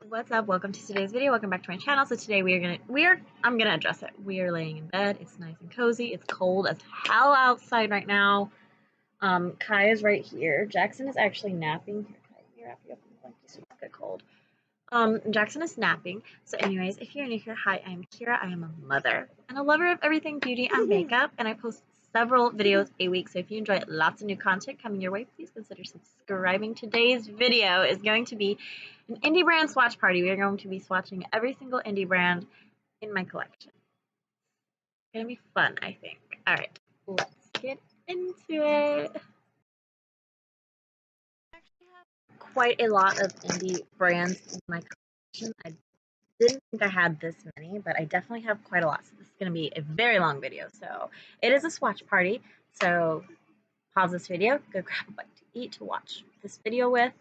What's up? Welcome to today's video. Welcome back to my channel. So today I'm gonna address it. We are laying in bed. It's nice and cozy. It's cold as hell outside right now. Kai is right here. Jackson is actually napping. Here, Kai, you're wrap you up in the blanket so you don't get cold. Jackson is napping. So anyways, if you're new here, hi, I'm Kira. I am a mother and a lover of everything beauty and makeup, and I post several videos a week. So if you enjoy lots of new content coming your way, please consider subscribing. Today's video is going to be an indie brand swatch party. We are going to be swatching every single indie brand in my collection. It's gonna be fun, I think. All right, let's get into it. I actually have quite a lot of indie brands in my collection. I didn't think I had this many, but I definitely have quite a lot. So this is going to be a very long video. So it is a swatch party. So pause this video, go grab a bite to eat, to watch this video with,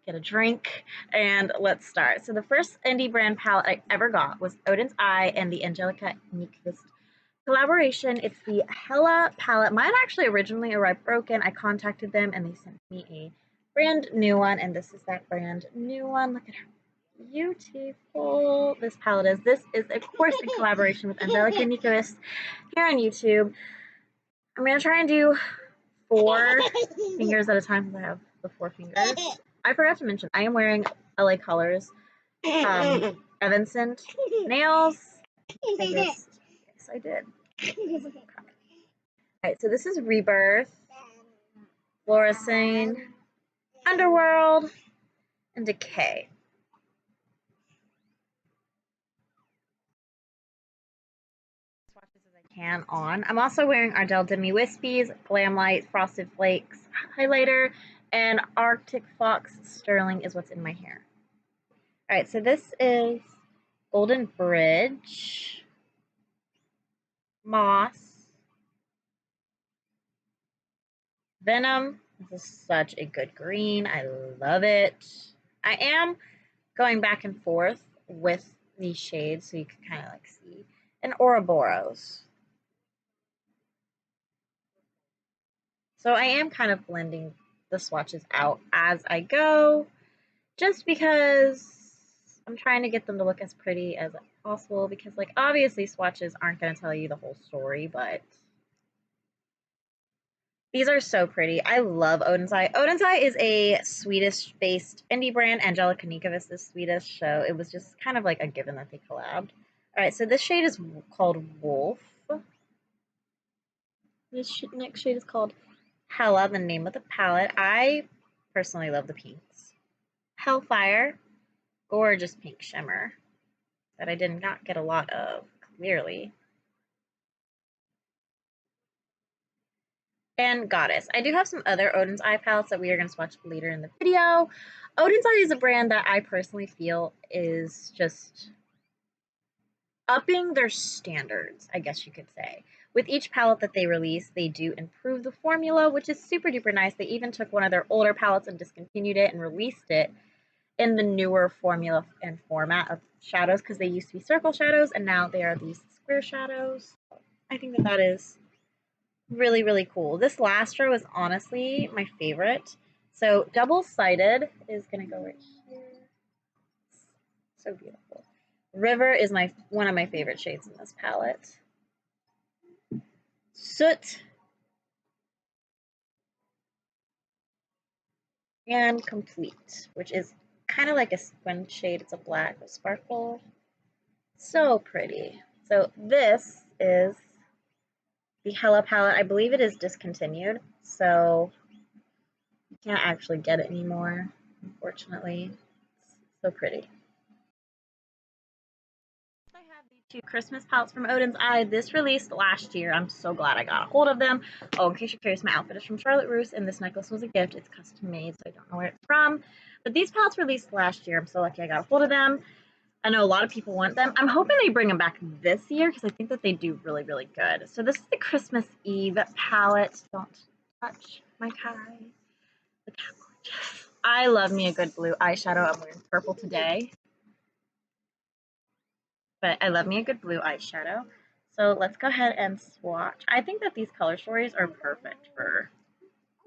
get a drink, and let's start. So the first indie brand palette I ever got was Odin's Eye and the Angelica Nyquist collaboration. It's the Hella palette. Mine actually originally arrived broken. I contacted them and they sent me a brand new one, and this is that brand new one. Look at her. Beautiful this palette is. This is, of course, in collaboration with Angelica Nyquist here on YouTube. I'm going to try and do 4 fingers at a time because I have the 4 fingers. I forgot to mention, I am wearing LA Colors Evanscent nails. Yes, I did. Alright, so this is Rebirth, Fluorescing, Underworld, and Decay. Can on. I'm also wearing Ardell Demi Wispies, Glam Light, Frosted Flakes highlighter, and Arctic Fox Sterling is what's in my hair. Alright, so this is Golden Bridge, Moss, Venom. This is such a good green. I love it. I am going back and forth with these shades so you can kind of like see. And Ouroboros. So I am kind of blending the swatches out as I go, just because I'm trying to get them to look as pretty as possible, because like obviously swatches aren't going to tell you the whole story, but these are so pretty. I love Odin's Eye. Odin's Eye is a Swedish-based indie brand. Angelica Nyquist is Swedish, so it was just kind of like a given that they collabed. All right, so this shade is called Wolf. This next shade is called Hella, the name of the palette. I personally love the pinks. Hellfire, gorgeous pink shimmer that I did not get a lot of, clearly. And Goddess. I do have some other Odin's Eye palettes that we are going to swatch later in the video. Odin's Eye is a brand that I personally feel is just upping their standards, I guess you could say. With each palette that they release, they do improve the formula, which is super duper nice. They even took one of their older palettes and discontinued it and released it in the newer formula and format of shadows, because they used to be circle shadows and now they are these square shadows. I think that that is really, really cool. This last row is honestly my favorite. So double-sided is going to go right here. So beautiful. River is one of my favorite shades in this palette. Soot. And Complete, which is kind of like a squint shade. It's a black with sparkle. So pretty. So this is the Hella palette. I believe it is discontinued, so you can't actually get it anymore, unfortunately. It's so pretty. I have the 2 Christmas palettes from Odin's Eye. This released last year. I'm so glad I got a hold of them. Oh, in case you're curious, my outfit is from Charlotte Russe, and this necklace was a gift. It's custom made, so I don't know where it's from. But these palettes released last year. I'm so lucky I got a hold of them. I know a lot of people want them. I'm hoping they bring them back this year because I think that they do really, really good. So this is the Christmas Eve palette. Don't touch my Kai. Look how gorgeous. I love me a good blue eyeshadow. I'm wearing purple today. But I love me a good blue eyeshadow. So let's go ahead and swatch. I think that these color stories are perfect for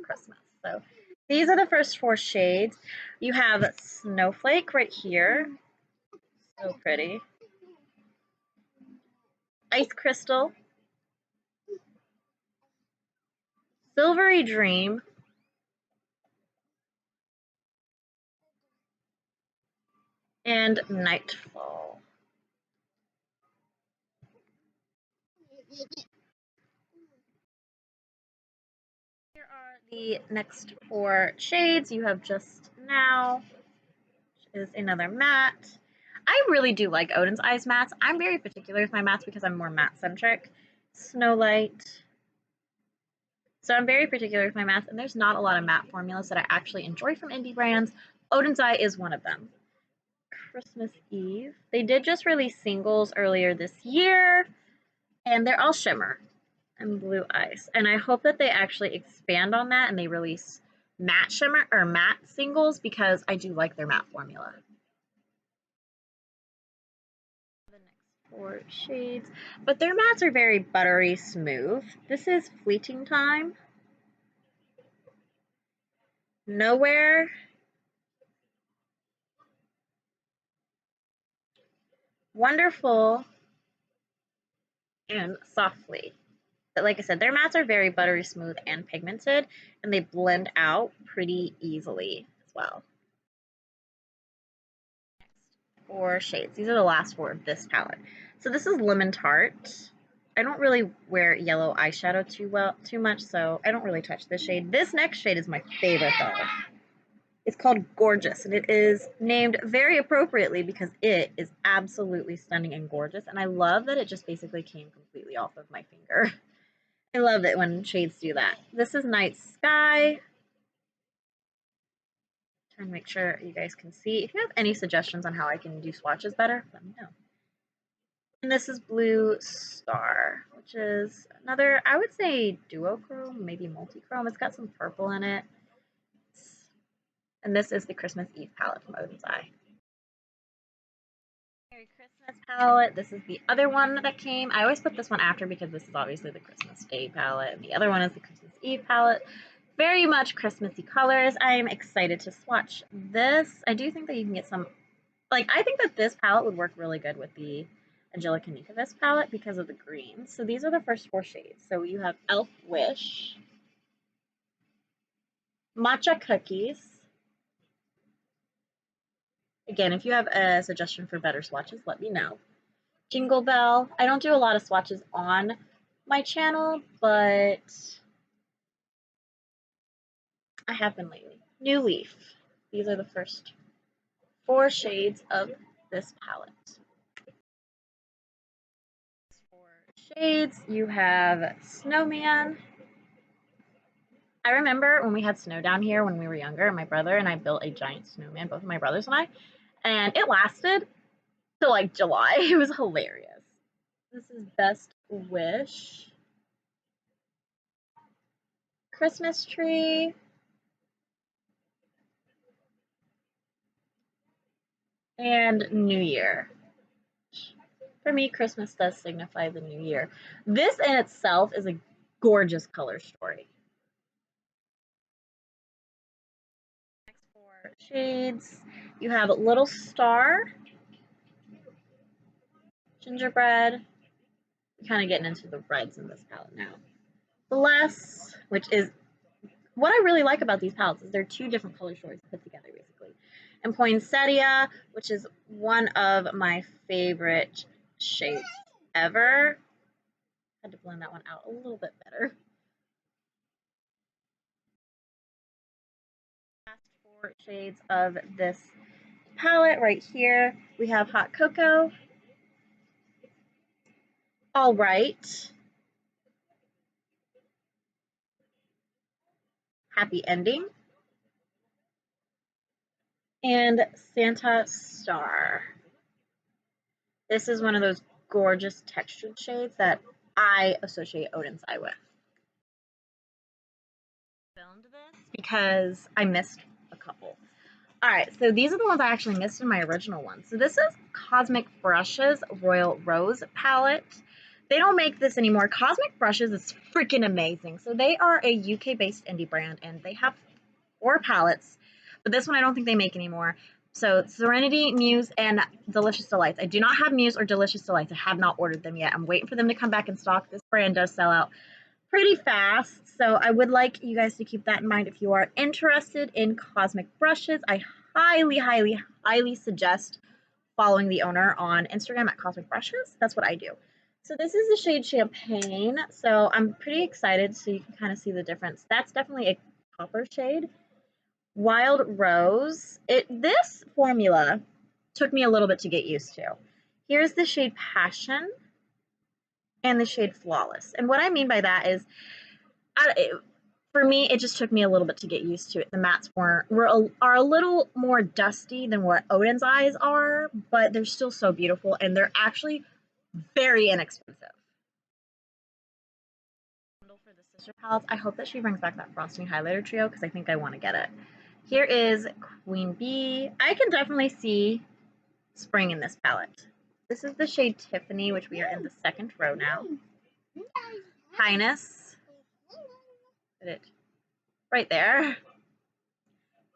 Christmas. So these are the first 4 shades. You have Snowflake right here. So pretty. Ice Crystal, Silvery Dream, and Nightfall. Here are the next four shades. You have Just Now, which is another matte. I really do like Odin's Eyes mattes. I'm very particular with my mattes because I'm more matte centric. Snow Light. So I'm very particular with my mattes, and there's not a lot of matte formulas that I actually enjoy from indie brands. Odin's Eye is one of them. Christmas Eve. They did just release singles earlier this year, and they're all shimmer and blue ice. And I hope that they actually expand on that and they release matte shimmer or matte singles because I do like their matte formula. The next four shades, but their mattes are very buttery smooth. This is Fleeting Time, Nowhere, Wonderful, and Softly. But like I said, their mattes are very buttery smooth and pigmented, and they blend out pretty easily as well. Next, four shades. These are the last four of this palette. So this is Lemon Tart. I don't really wear yellow eyeshadow too much, so I don't really touch this shade. This next shade is my favorite though. It's called Gorgeous, and it is named very appropriately because it is absolutely stunning and gorgeous, and I love that it just basically came completely off of my finger. I love it when shades do that. This is Night Sky. Trying to make sure you guys can see. If you have any suggestions on how I can do swatches better, let me know. And this is Blue Star, which is another, I would say duochrome, maybe multi-chrome. It's got some purple in it. And this is the Christmas Eve palette from Odin's Eye. Merry Christmas palette. This is the other one that came. I always put this one after because this is obviously the Christmas Day palette, and the other one is the Christmas Eve palette. Very much Christmassy colors. I am excited to swatch this. I do think that you can get some, like, I think that this palette would work really good with the Angelica Nikovis palette because of the greens. So these are the first four shades. So you have Elf Wish, Matcha Cookies. Again, if you have a suggestion for better swatches, let me know. Jingle Bell. I don't do a lot of swatches on my channel, but I have been lately. New Leaf. These are the first four shades of this palette. Four shades. You have Snowman. I remember when we had snow down here when we were younger, my brother and I built a giant snowman, both of my brothers and I, and it lasted till like July. It was hilarious. This is Best Wish. Christmas Tree. And New Year. For me, Christmas does signify the new year. This in itself is a gorgeous color story. Next four shades. You have Little Star, Gingerbread. We're kind of getting into the reds in this palette now. Bless, which is what I really like about these palettes is they're two different color stories put together basically. And Poinsettia, which is one of my favorite shades ever. Had to blend that one out a little bit better. Last four shades of this palette right here. We have Hot Cocoa, All Right, Happy Ending, and Santa Star. This is one of those gorgeous textured shades that I associate Odin's Eye with. I filmed this because I missed a couple. Alright, so these are the ones I actually missed in my original one. So this is Cosmic Brushes Royal Rose palette. They don't make this anymore. Cosmic Brushes is freaking amazing. So they are a UK-based indie brand, and they have four palettes, but this one I don't think they make anymore. So Serenity, Muse, and Delicious Delights. I do not have Muse or Delicious Delights. I have not ordered them yet. I'm waiting for them to come back in stock. This brand does sell out pretty fast, so I would like you guys to keep that in mind if you are interested in cosmic brushes. I highly, highly, highly suggest following the owner on Instagram at Cosmic Brushes. That's what I do. So this is the shade Champagne. So I'm pretty excited so you can kind of see the difference. That's definitely a copper shade. Wild Rose. This formula took me a little bit to get used to. Here's the shade Passion and the shade Flawless. And what I mean by that is, for me, it just took me a little bit to get used to it. The mattes are a little more dusty than what Odin's Eyes are, but they're still so beautiful, and they're actually very inexpensive. For the sister palettes, I hope that she brings back that Frosting Highlighter Trio because I think I want to get it. Here is Queen Bee. I can definitely see spring in this palette. This is the shade Tiffany, which we are in the second row now. Highness. Put it right there.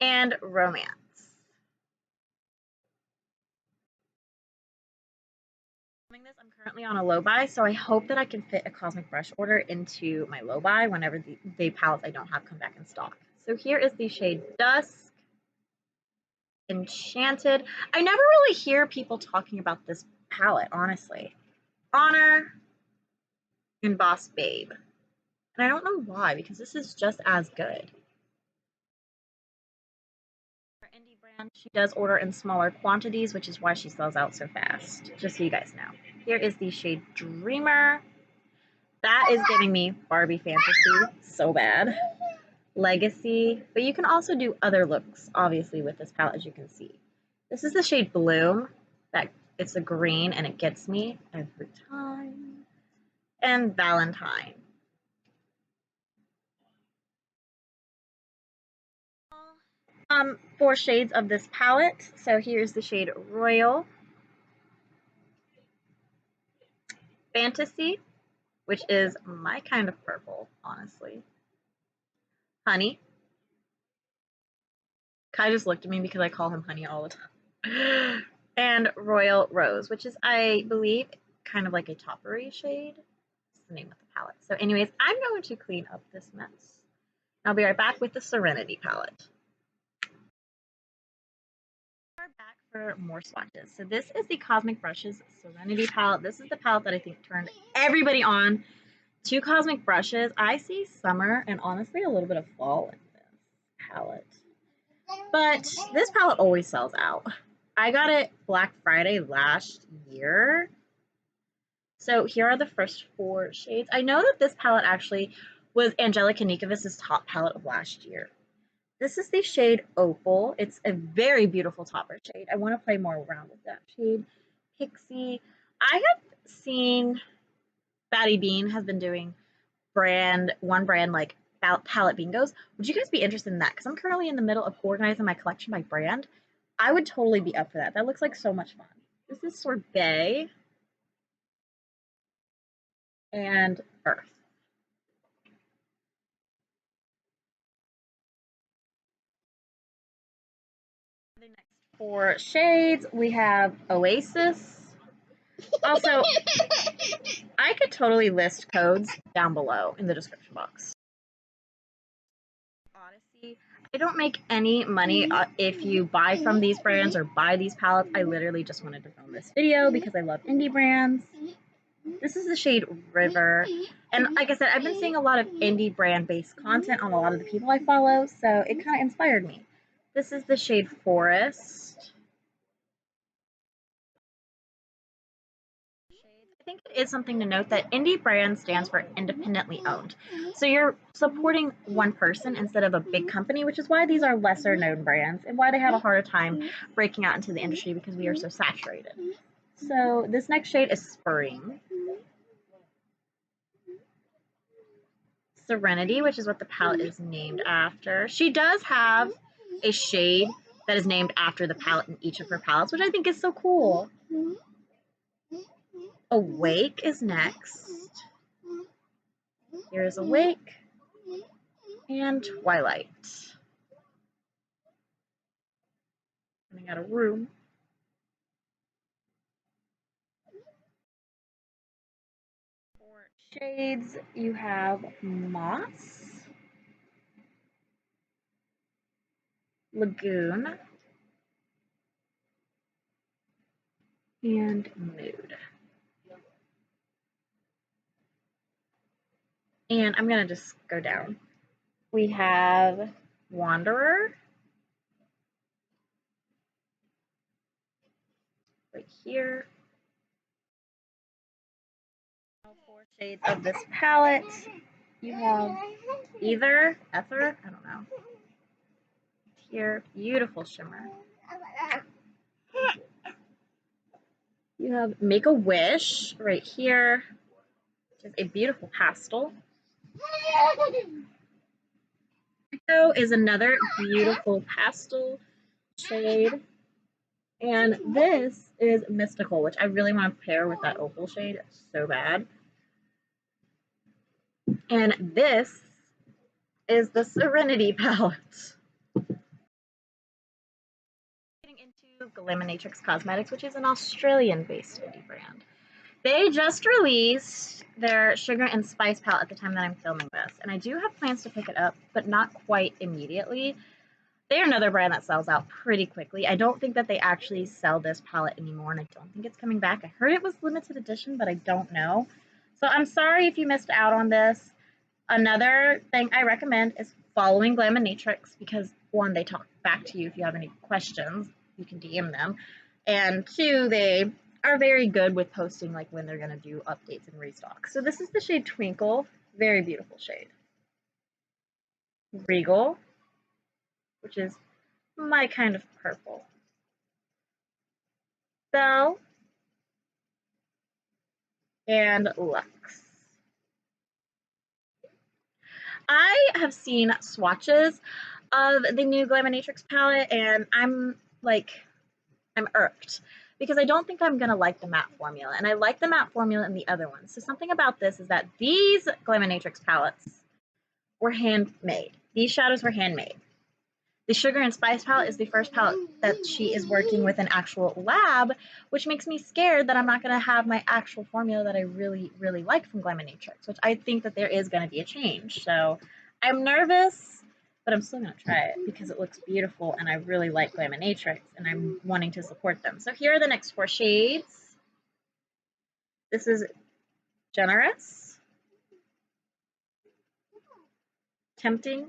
And Romance. I'm currently on a low buy, so I hope that I can fit a Cosmic Brush order into my low buy whenever the palettes I don't have come back in stock. So here is the shade Dusk. Enchanted. I never really hear people talking about this palette, honestly. Honor and Boss Babe. And I don't know why, because this is just as good. Our indie brand, she does order in smaller quantities, which is why she sells out so fast, just so you guys know. Here is the shade Dreamer. That is giving me Barbie Fantasy so bad. Legacy, but you can also do other looks, obviously, with this palette, as you can see. This is the shade Bloom. It's a green, and it gets me every time. And Valentine. Four shades of this palette. So here's the shade Royal, Fantasy, which is my kind of purple, honestly. Honey. Kai just looked at me because I call him Honey all the time. And Royal Rose, which is, I believe, kind of like a toppery shade. That's the name of the palette. So anyways, I'm going to clean up this mess. I'll be right back with the Serenity palette. We're back for more swatches. So this is the Cosmic Brushes Serenity palette. This is the palette that I think turned everybody on to Cosmic Brushes. I see summer and honestly a little bit of fall in this palette. But this palette always sells out. I got it Black Friday last year. So here are the first four shades. I know that this palette actually was Angelica Nikovic's top palette of last year. This is the shade Opal. It's a very beautiful topper shade. I want to play more around with that shade. Pixie. I have seen Fatty Bean has been doing one brand like palette bingos. Would you guys be interested in that? Because I'm currently in the middle of organizing my collection by brand. I would totally be up for that. That looks like so much fun. This is Sorbet and Earth. The next four shades, we have Oasis. Also, I could totally list codes down below in the description box. Odyssey. I don't make any money if you buy from these brands or buy these palettes. I literally just wanted to film this video because I love indie brands. This is the shade River. And like I said, I've been seeing a lot of indie brand-based content on a lot of the people I follow, so it kind of inspired me. This is the shade Forest. I think it is something to note that indie brand stands for independently owned. So you're supporting one person instead of a big company, which is why these are lesser known brands and why they have a harder time breaking out into the industry because we are so saturated. So this next shade is Spring. Serenity, which is what the palette is named after. She does have a shade that is named after the palette in each of her palettes, which I think is so cool. Awake is next. Here's Awake and Twilight. running out of room. For shades, you have Moss, Lagoon, and Mood. And I'm going to just go down. We have Wanderer right here. 4 shades of this palette. You have Ether, I don't know. Here, beautiful shimmer. You have Make a Wish right here, which is a beautiful pastel. Echo is another beautiful pastel shade. And this is Mystical, which I really want to pair with that opal shade so bad. And this is the Serenity palette. Getting into Glaminatrix Cosmetics, which is an Australian-based indie brand. They just released their Sugar and Spice palette at the time that I'm filming this, and I do have plans to pick it up, but not quite immediately. They're another brand that sells out pretty quickly. I don't think that they actually sell this palette anymore, and I don't think it's coming back. I heard it was limited edition, but I don't know. So I'm sorry if you missed out on this. Another thing I recommend is following Glaminatrix because, 1, they talk back to you if you have any questions. You can DM them. And 2, they are very good with posting like when they're going to do updates and restock. So this is the shade Twinkle. Very beautiful shade. Regal, which is my kind of purple. Belle, and Lux. I have seen swatches of the new Glaminatrix palette, and I'm irked because I don't think I'm going to like the matte formula, and I like the matte formula in the other ones. So something about this is that these Glaminatrix palettes were handmade. These shadows were handmade. The Sugar and Spice palette is the first palette that she is working with an actual lab, which makes me scared that I'm not going to have my actual formula that I really, really like from Glaminatrix, which I think that there is going to be a change. So I'm nervous, but I'm still going to try it because it looks beautiful and I really like Glaminatrix and I'm wanting to support them. So here are the next 4 shades. This is Generous, Tempting.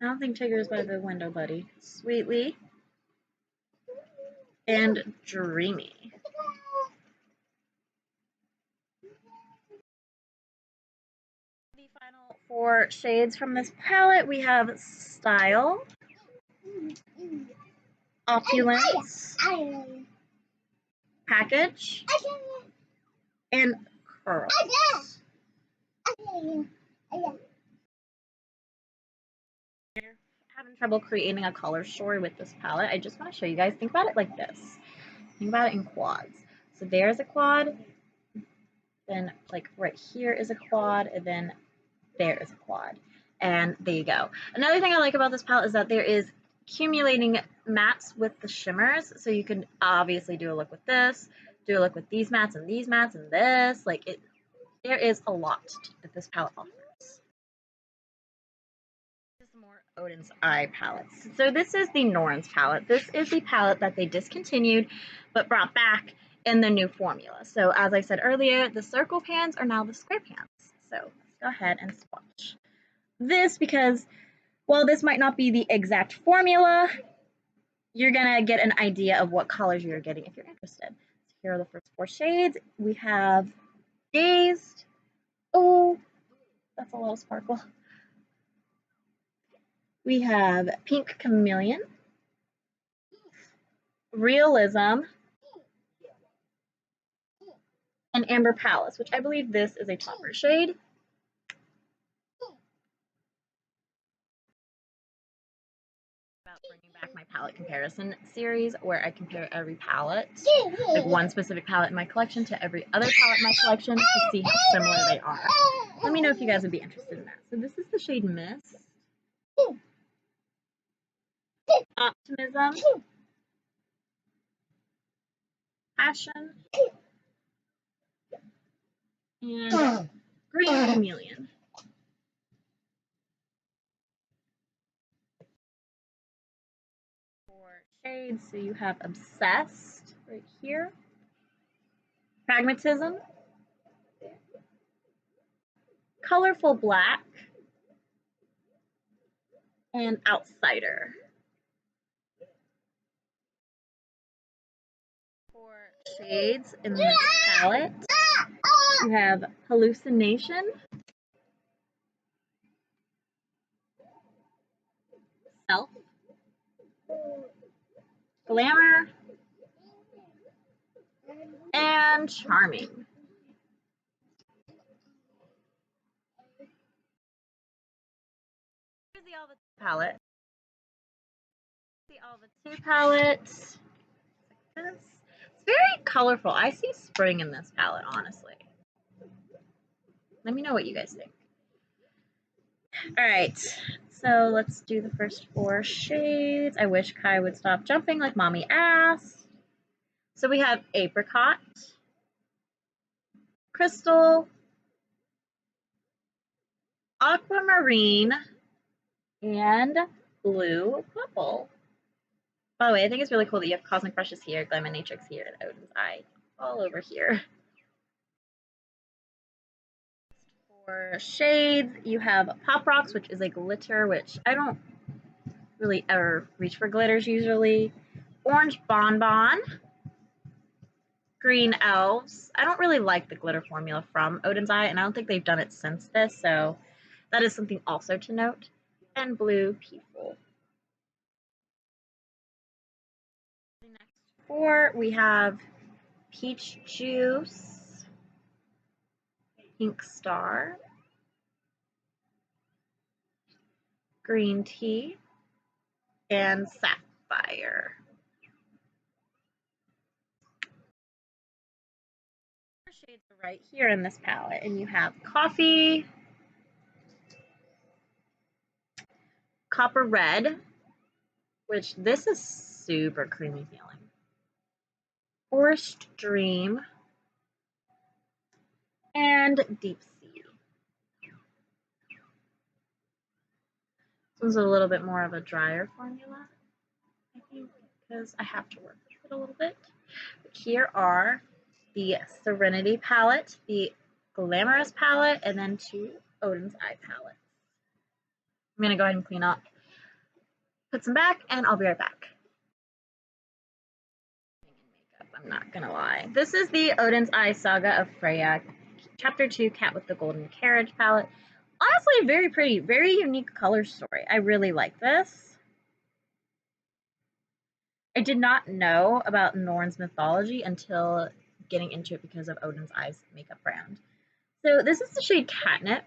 I don't think Tigger's by the window, buddy. Sweetly. And Dreamy. The final 4 shades from this palette, we have Style, Opulence, Package, and Curls. Having trouble creating a color story with this palette, I just want to show you guys. Think about it like this. Think about it in quads. So there's a quad, then like right here is a quad, and then there is a quad. And there you go. Another thing I like about this palette is that there is accumulating mattes with the shimmers. So you can obviously do a look with this, do a look with these mattes and this. Like there is a lot that this palette offers. More Odin's Eye palettes. So this is the Norns palette. This is the palette that they discontinued but brought back in the new formula. So as I said earlier, the circle pans are now the square pans. So let's go ahead and swatch this because while this might not be the exact formula, you're gonna get an idea of what colors you're getting if you're interested. So here are the first 4 shades. We have Dazed. Oh, that's a little sparkle. We have Pink Chameleon, Realism, and Amber Palace, which I believe this is a topper shade. About bringing back my palette comparison series where I compare every palette, like one specific palette in my collection to every other palette in my collection to see how similar they are. Let me know if you guys would be interested in that. So this is the shade Mist. Optimism, Passion, and Green Chameleon. For shades, so you have Obsessed right here, Pragmatism, Colorful Black, and Outsider. For shades in this palette, you have Hallucination, Self, Glamour, and Charming. Here's the Alva 2 palette. The Alva 2 palette. It's very colorful. I see spring in this palette, honestly. Let me know what you guys think. All right, so let's do the first 4 shades. I wish Kai would stop jumping like mommy asked. So we have Apricot, Crystal, Aquamarine, and Blue Purple. By the way, I think it's really cool that you have Cosmic Brushes here, Glaminatrix here, and Odin's Eye all over here. For shades, you have Pop Rocks, which is a glitter, which I don't really ever reach for glitters usually. Orange Bonbon, Green Elves. I don't really like the glitter formula from Odin's Eye, and I don't think they've done it since this, so that is something also to note. And Blue Peaceful. The next 4, we have Peach Juice, Pink Star, Green Tea, and Sapphire. Shades are right here in this palette, and you have Coffee, Copper Red, which this is super creamy feeling, Forest Dream, and Deep Sea. This one's a little bit more of a drier formula, I think, because I have to work with it a little bit. But here are the Serenity palette, the Glamorous palette, and then 2 Odin's Eye palettes. I'm going to go ahead and clean up, put some back, and I'll be right back. I'm not going to lie. This is the Odin's Eye Saga of Freya, Chapter 2, Cat with the Golden Carriage palette. Honestly, very pretty, very unique color story. I really like this. I did not know about Norn's mythology until getting into it because of Odin's Eye's makeup brand. So this is the shade Catnip.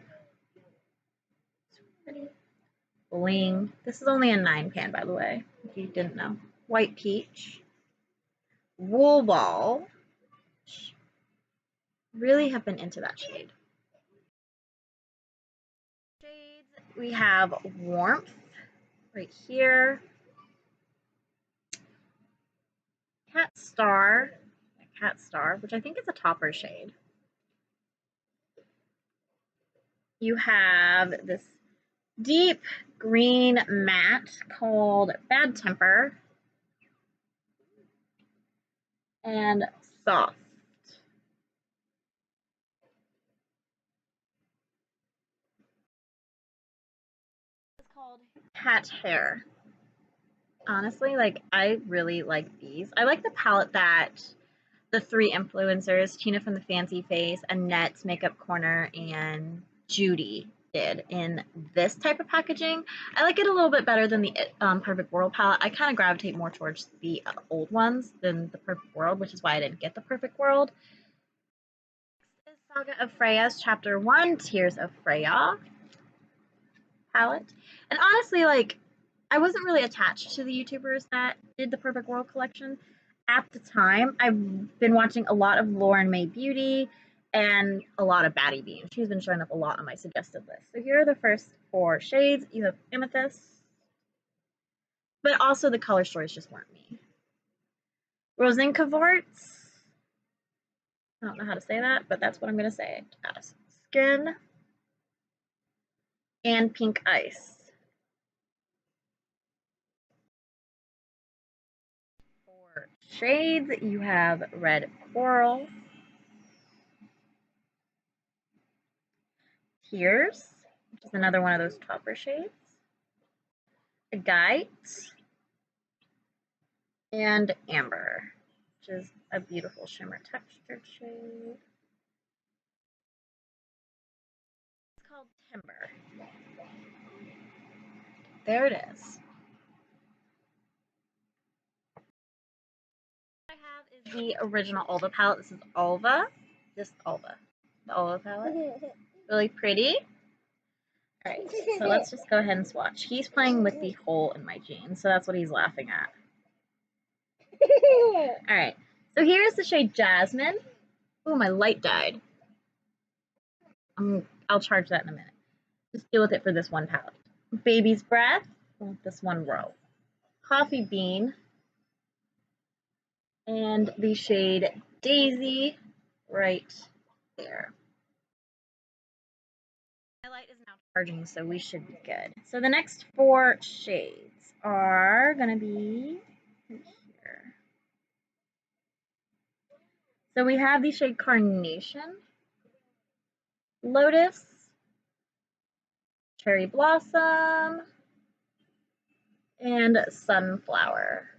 Pretty. Bling. This is only a 9 pan, by the way, if you didn't know. White Peach. Wool Ball. Really have been into that shade. Shades, we have Warmth right here. Cat Star, which I think is a topper shade. You have this deep green matte called Bad Temper, and Soft. It's called Cat Hair. Honestly, like, I really like these. I like the palette that the 3 influencers, Tina from the Fancy Face, Annette's Makeup Corner, and Judy did in this type of packaging. I like it a little bit better than the Perfect World palette. I kind of gravitate more towards the old ones than the Perfect World, which is why I didn't get the Perfect World. This is Saga of Freya's Chapter 1, Tears of Freya palette. And honestly, like, I wasn't really attached to the YouTubers that did the Perfect World collection at the time. I've been watching a lot of Lauren May Beauty and a lot of Batty Bean. She's been showing up a lot on my suggested list. So here are the first 4 shades. You have Amethyst, but also the color stories just weren't me. Rosenquartz. I don't know how to say that, but that's what I'm going to say. Skin and Pink Ice. For shades, you have Red Coral, Tears, which is another one of those topper shades, Agate, and Amber, which is a beautiful shimmer textured shade. It's called Timber. There it is. What I have is the original Ulva palette. This is Ulva. Just Ulva. The Ulva palette. Really pretty. Alright, so let's just go ahead and swatch. He's playing with the hole in my jeans, so that's what he's laughing at. Alright, so here's the shade Jasmine. Oh, my light died. I'll charge that in a minute. Just deal with it for this one palette. Baby's Breath, this one row. Coffee Bean, and the shade Daisy right there. My light is now charging, so we should be good. So the next 4 shades are going to be here. So we have the shade Carnation, Lotus, Cherry Blossom, and Sunflower.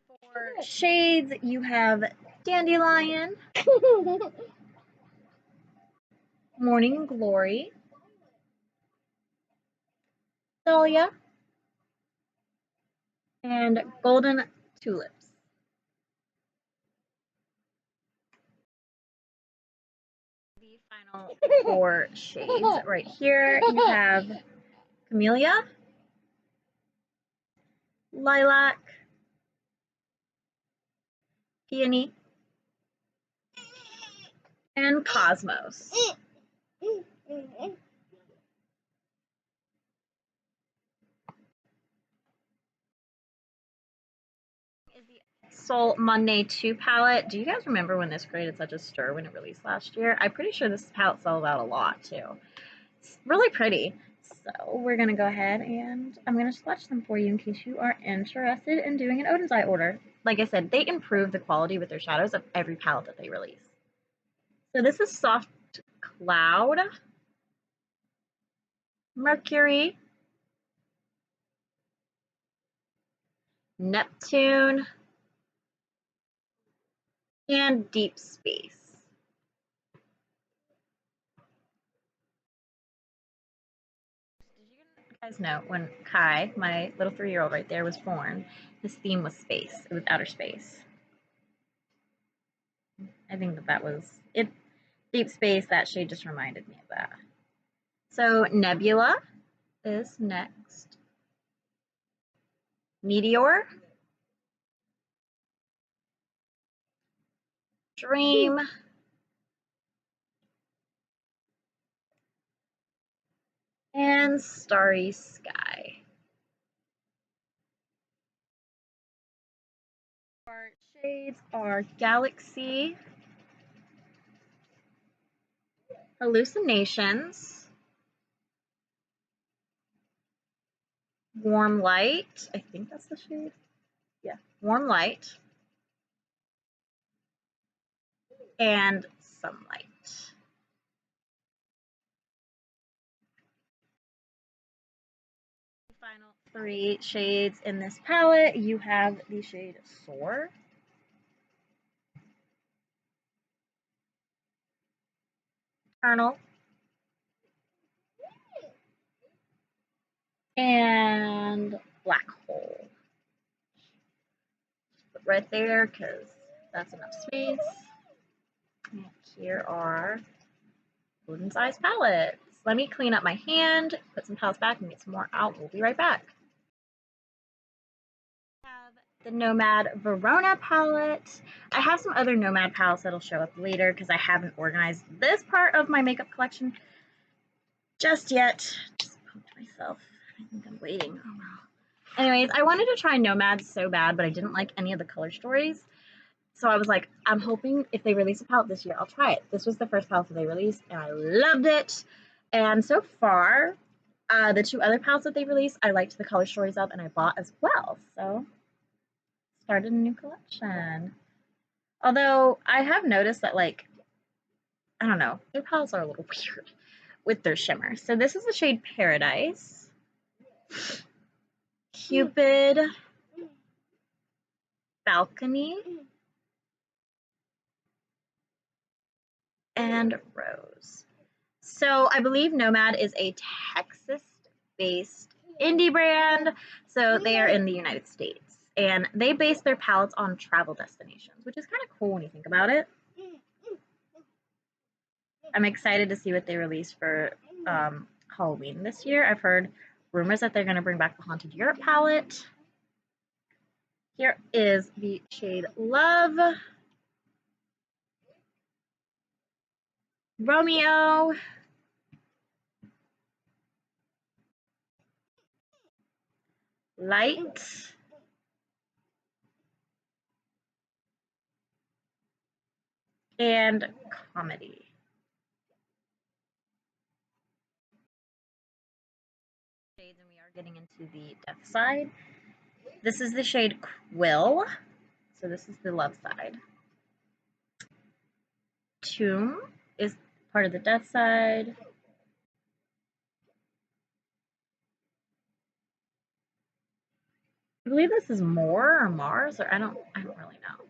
For shades, you have Dandelion, Morning Glory, Dahlia, and Golden Tulips. The final 4 shades right here, you have Camellia, Lilac, Peony, and Cosmos. Is the Soul Monday 2 palette. Do you guys remember when this created such a stir when it released last year? I'm pretty sure this palette sells out a lot too. It's really pretty. So we're going to go ahead and I'm going to swatch them for you in case you are interested in doing an Odin's Eye order. Like I said, they improve the quality with their shadows of every palette that they release. So this is Soft Cloud, Mercury, Neptune, and Deep Space. Did you guys know when Kai, my little 3-year-old right there, was born, his theme was space. It was outer space. I think that was it. Deep Space, that shade just reminded me of that. So Nebula is next. Meteor, Dream, and Starry Sky. Our shades are Galaxy, Hallucinations, Warm Light, I think that's the shade. Yeah, Warm Light, and Sunlight. The final 3 shades in this palette, you have the shade Soar, Eternal, and Black Hole. Just put right there because that's enough space. And here are Odin's Eyes palettes. Let me clean up my hand, put some palettes back, and get some more out. We'll be right back. I have the Nomad Verona palette. I have some other Nomad palettes that'll show up later because I haven't organized this part of my makeup collection just yet. Just poked myself. I think I'm waiting. Oh well. Anyways, I wanted to try Nomad so bad, but I didn't like any of the color stories. So I was like, I'm hoping if they release a palette this year, I'll try it. This was the first palette that they released, and I loved it. And so far, the two other palettes that they released, I liked the color stories of, and I bought as well. So started a new collection. Although I have noticed that, like, I don't know, their palettes are a little weird with their shimmer. So this is the shade Paradise, Cupid, Balcony, and Rose. So I believe Nomad is a Texas-based indie brand. So they are in the United States. And they base their palettes on travel destinations, which is kind of cool when you think about it. I'm excited to see what they release for Halloween this year. I've heard rumors that they're going to bring back the Haunted Europe palette. Here is the shade Love, Romeo, Light, and Comedy. Shades, and we are getting into the death side. This is the shade Quill. So this is the love side. Tomb is part of the death side. I believe this is Moor or Mars, or I don't really know.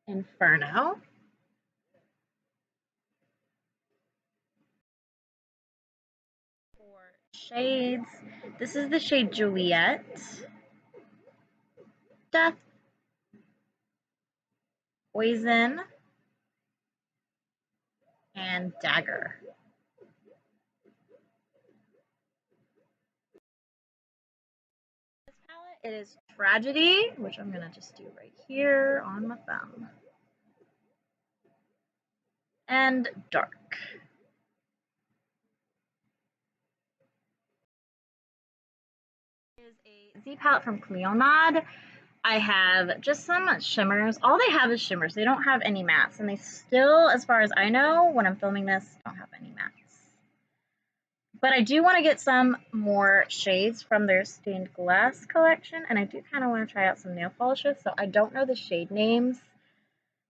Inferno. For shades, this is the shade Juliet, Death, Poison, and Dagger. This palette, it is Tragedy, which I'm gonna just do right here on my thumb, and Dark. Is a Z palette from Cleonad. I have just some shimmers. All they have is shimmers. They don't have any mattes, and they still, as far as I know, when I'm filming this, don't have any mattes. But I do want to get some more shades from their stained glass collection, and I do kind of want to try out some nail polishes. So I don't know the shade names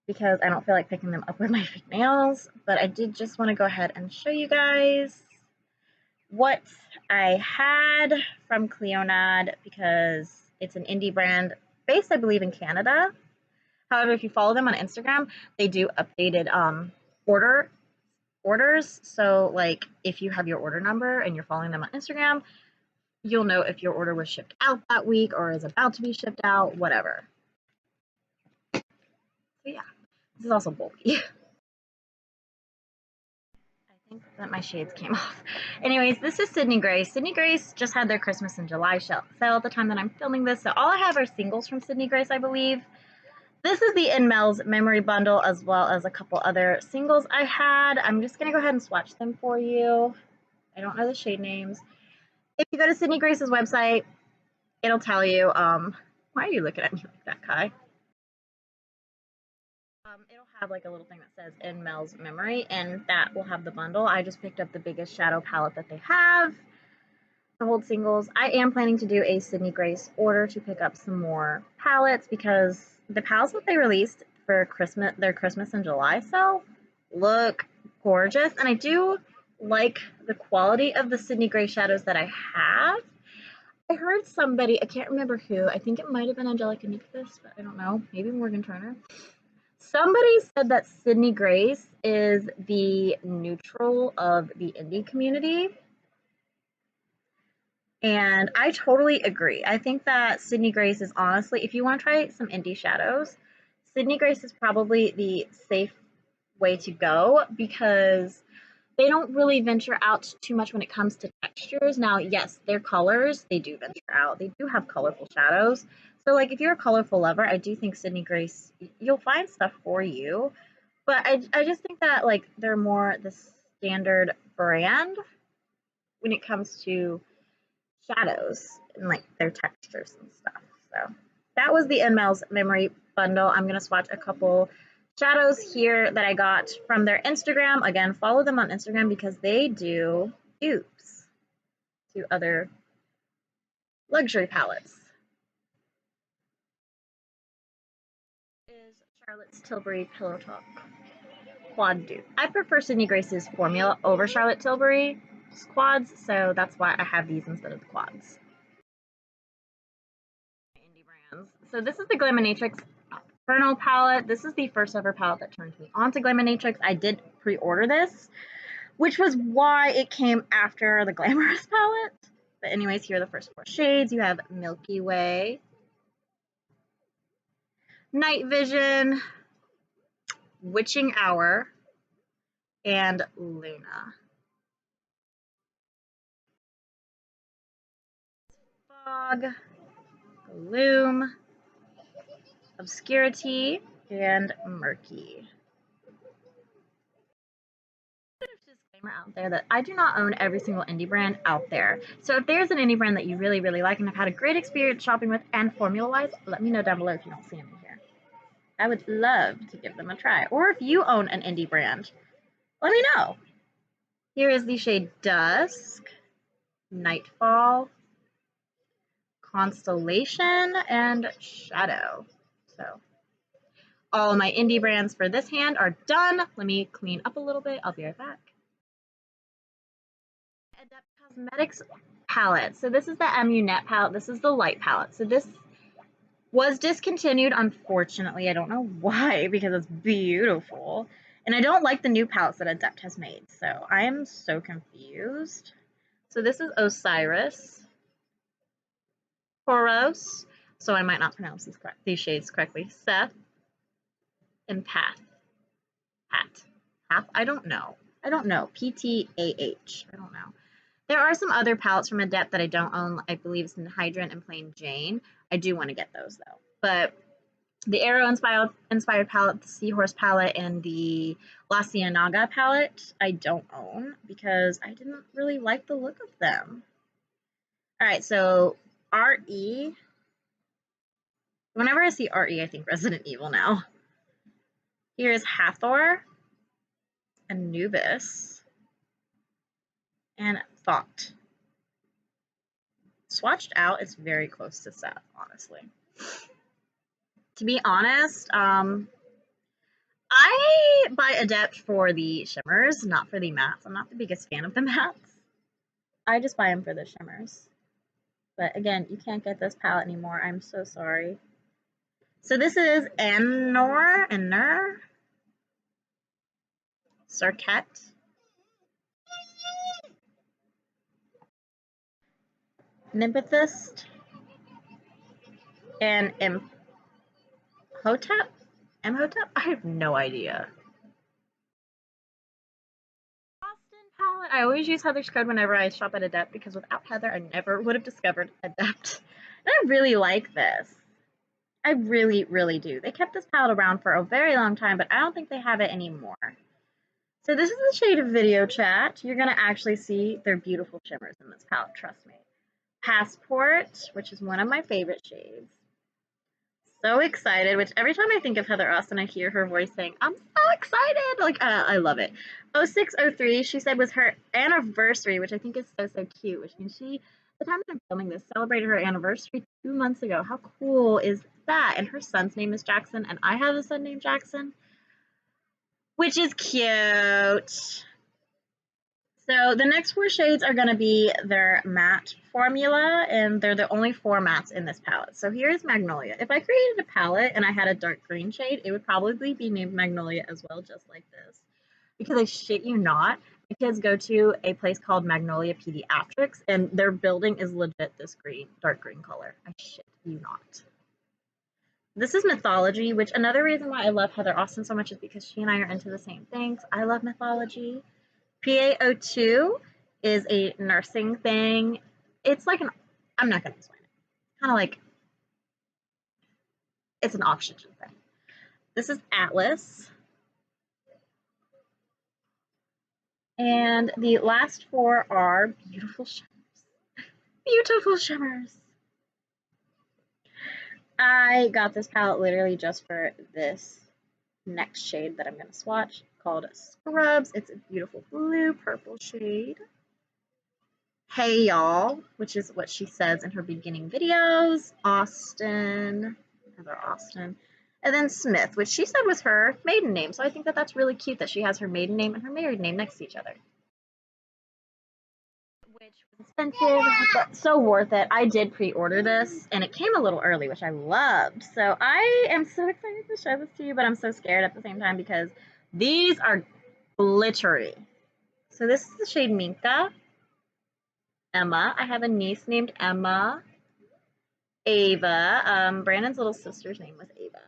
because I don't feel like picking them up with my fake nails, but I did just want to go ahead and show you guys what I had from Cleonad because it's an indie brand based, I believe, in Canada. However, if you follow them on Instagram, they do updated orders. So, like, if you have your order number and you're following them on Instagram, you'll know if your order was shipped out that week or is about to be shipped out, whatever. So yeah, this is also bulky. I think that my shades came off. Anyways, this is Sydney Grace. Sydney Grace just had their Christmas in July sale at the time that I'm filming this, so all I have are singles from Sydney Grace, I believe. This is the In Mel's memory bundle, as well as a couple other singles I had. I'm just going to go ahead and swatch them for you. I don't know the shade names. If you go to Sydney Grace's website, it'll tell you, why are you looking at me like that, Kai? It'll have like a little thing that says In Mel's memory, and that will have the bundle. I just picked up the biggest shadow palette that they have to hold singles. I am planning to do a Sydney Grace order to pick up some more palettes because the palettes that they released for Christmas, their Christmas in July sale, look gorgeous. And I do like the quality of the Sydney Grace shadows that I have. I heard somebody, I can't remember who, I think it might have been Angelica Nikithis, but I don't know, maybe Morgan Turner. Somebody said that Sydney Grace is the neutral of the indie community. And I totally agree. I think that Sydney Grace is honestly, if you want to try some indie shadows, Sydney Grace is probably the safe way to go because they don't really venture out too much when it comes to textures. Now, yes, their colors, they do venture out. They do have colorful shadows. So, like, if you're a colorful lover, I do think Sydney Grace, you'll find stuff for you. But I just think that like they're more the standard brand when it comes to shadows and like their textures and stuff. So that was the Inmel's memory bundle. I'm gonna swatch a couple shadows here that I got from their Instagram. Again, follow them on Instagram because they do dupes to other luxury palettes. Is Charlotte's Tilbury Pillow Talk Quad Dupe. I prefer Sydney Grace's formula over Charlotte Tilbury's quads, so that's why I have these instead of the quads. Indie brands. So this is the Glaminatrix Inferno palette. This is the first ever palette that turned me on to Glaminatrix. I did pre-order this, which was why it came after the Glamorous palette. But anyways, here are the first 4 shades. You have Milky Way, Night Vision, Witching Hour, and Luna. Fog, Gloom, Obscurity, and Murky. Disclaimer out there that I do not own every single indie brand out there. So if there's an indie brand that you really, really like and have had a great experience shopping with and formula-wise, let me know down below if you don't see them here. I would love to give them a try. Or if you own an indie brand, let me know. Here is the shade Dusk, Nightfall, Constellation, and Shadow. So all of my indie brands for this hand are done. Let me clean up a little bit. I'll be right back. Adept Cosmetics palette. So this is the MU Net palette. This is the light palette. So this was discontinued, unfortunately. I don't know why, because it's beautiful. And I don't like the new palettes that Adept has made. So I am so confused. So this is Osiris, Poros. So I might not pronounce these shades correctly. Seth, and Path. I don't know. PTAH. I don't know. There are some other palettes from Adept that I don't own. I believe it's in Hydrant and Plain Jane. I do want to get those though. But the Arrow inspired palette, the Seahorse palette, and the La Ciénaga palette I don't own because I didn't really like the look of them. Alright, so RE. Whenever I see RE, I think Resident Evil now. Here's Hathor, Anubis, and Thought. Swatched out, it's very close to Seth, honestly. To be honest, I buy Adept for the shimmers, not for the mattes. I'm not the biggest fan of the mattes. I just buy them for the shimmers. But again, you can't get this palette anymore. I'm so sorry. So this is Anor, Cirquet, Nympethist, and Imhotep? I have no idea. Austin palette. I always use Heather's code whenever I shop at Adept because without Heather, I never would have discovered Adept. And I really like this. I really, really do. They kept this palette around for a very long time, but I don't think they have it anymore. So this is the shade of Video Chat. You're going to actually see their beautiful shimmers in this palette, trust me. Passport, which is one of my favorite shades. So excited, which every time I think of Heather Austin, I hear her voice saying, I'm so excited. Like, I love it. 0603, she said, was her anniversary, which I think is so, so cute. Which means she, the time that I'm filming this, celebrated her anniversary 2 months ago. How cool is that? And her son's name is Jackson, and I have a son named Jackson, which is cute. So the next 4 shades are going to be their matte formula, and they're the only 4 mattes in this palette. So here's Magnolia. If I created a palette and I had a dark green shade, it would probably be named Magnolia as well, just like this. Because I shit you not, my kids go to a place called Magnolia Pediatrics, and their building is legit this green, dark green color. I shit you not. This is Mythology, which another reason why I love Heather Austin so much is because she and I are into the same things. I love Mythology. PaO2 is a nursing thing. It's like I'm not going to explain it. Kind of like, it's an oxygen thing. This is Atlas, And the last four are beautiful shimmers. Beautiful shimmers. I got this palette literally just for this next shade that I'm going to swatch called Scrubs. It's a beautiful blue purple shade. Hey y'all, which is what she says in her beginning videos. Austin, Heather Austin. And then Smith, which she said was her maiden name. So I think that that's really cute that she has her maiden name and her married name next to each other. Which was expensive, but so worth it. I did pre-order this, and it came a little early, which I loved. So I am so excited to show this to you, but I'm so scared at the same time because these are glittery. So this is the shade Minka. Emma. I have a niece named Emma. Ava. Brandon's little sister's name was Ava.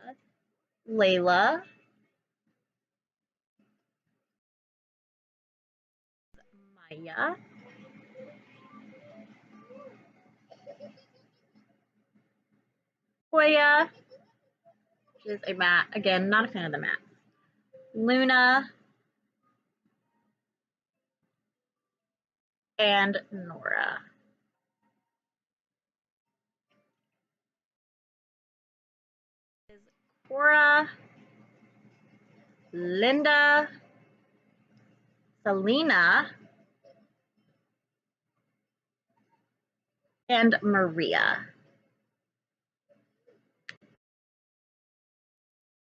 Layla. Maya. Hoya, which is a matte. Again, not a fan of the matte. Luna. And Nora. Cora. Linda. Selena. And Maria.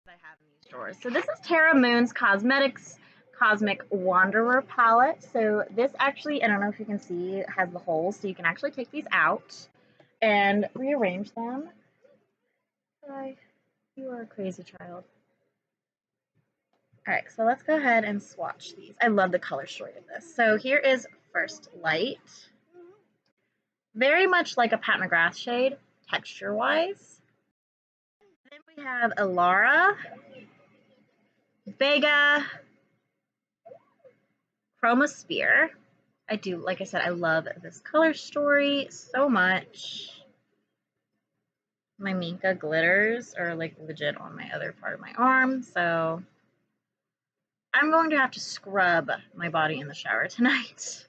I have in these drawers. So this is Tara Moon's Cosmetics Cosmic Wanderer palette. So this actually, I don't know if you can see, has the holes, so you can actually take these out and rearrange them. Hi, you are a crazy child. All right, so let's go ahead and swatch these. I love the color story of this. So here is First Light. Very much like a Pat McGrath shade, texture-wise. Then we have Elara, Vega, Chromosphere. I do, like I said, I love this color story so much. My Minka glitters are like legit on my other part of my arm, so I'm going to have to scrub my body in the shower tonight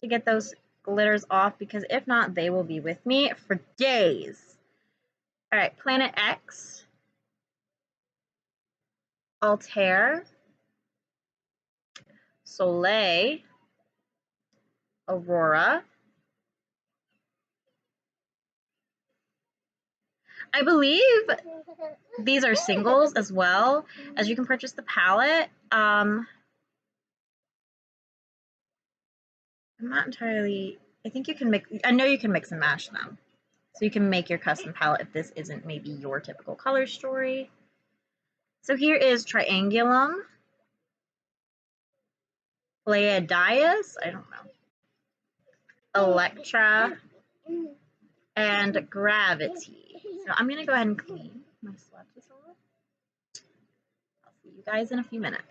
to get those glitters off, because if not, they will be with me for days. All right, Planet X, Altair, Soleil, Aurora. I believe these are singles as well, as you can purchase the palette. I'm not entirely, I think you can mix, I know you can mix and match them. So you can make your custom palette if this isn't maybe your typical color story. So here is Triangulum, Pleiadias, I don't know, Electra, and Gravity. So I'm going to go ahead and clean my swatches off. I'll see you guys in a few minutes.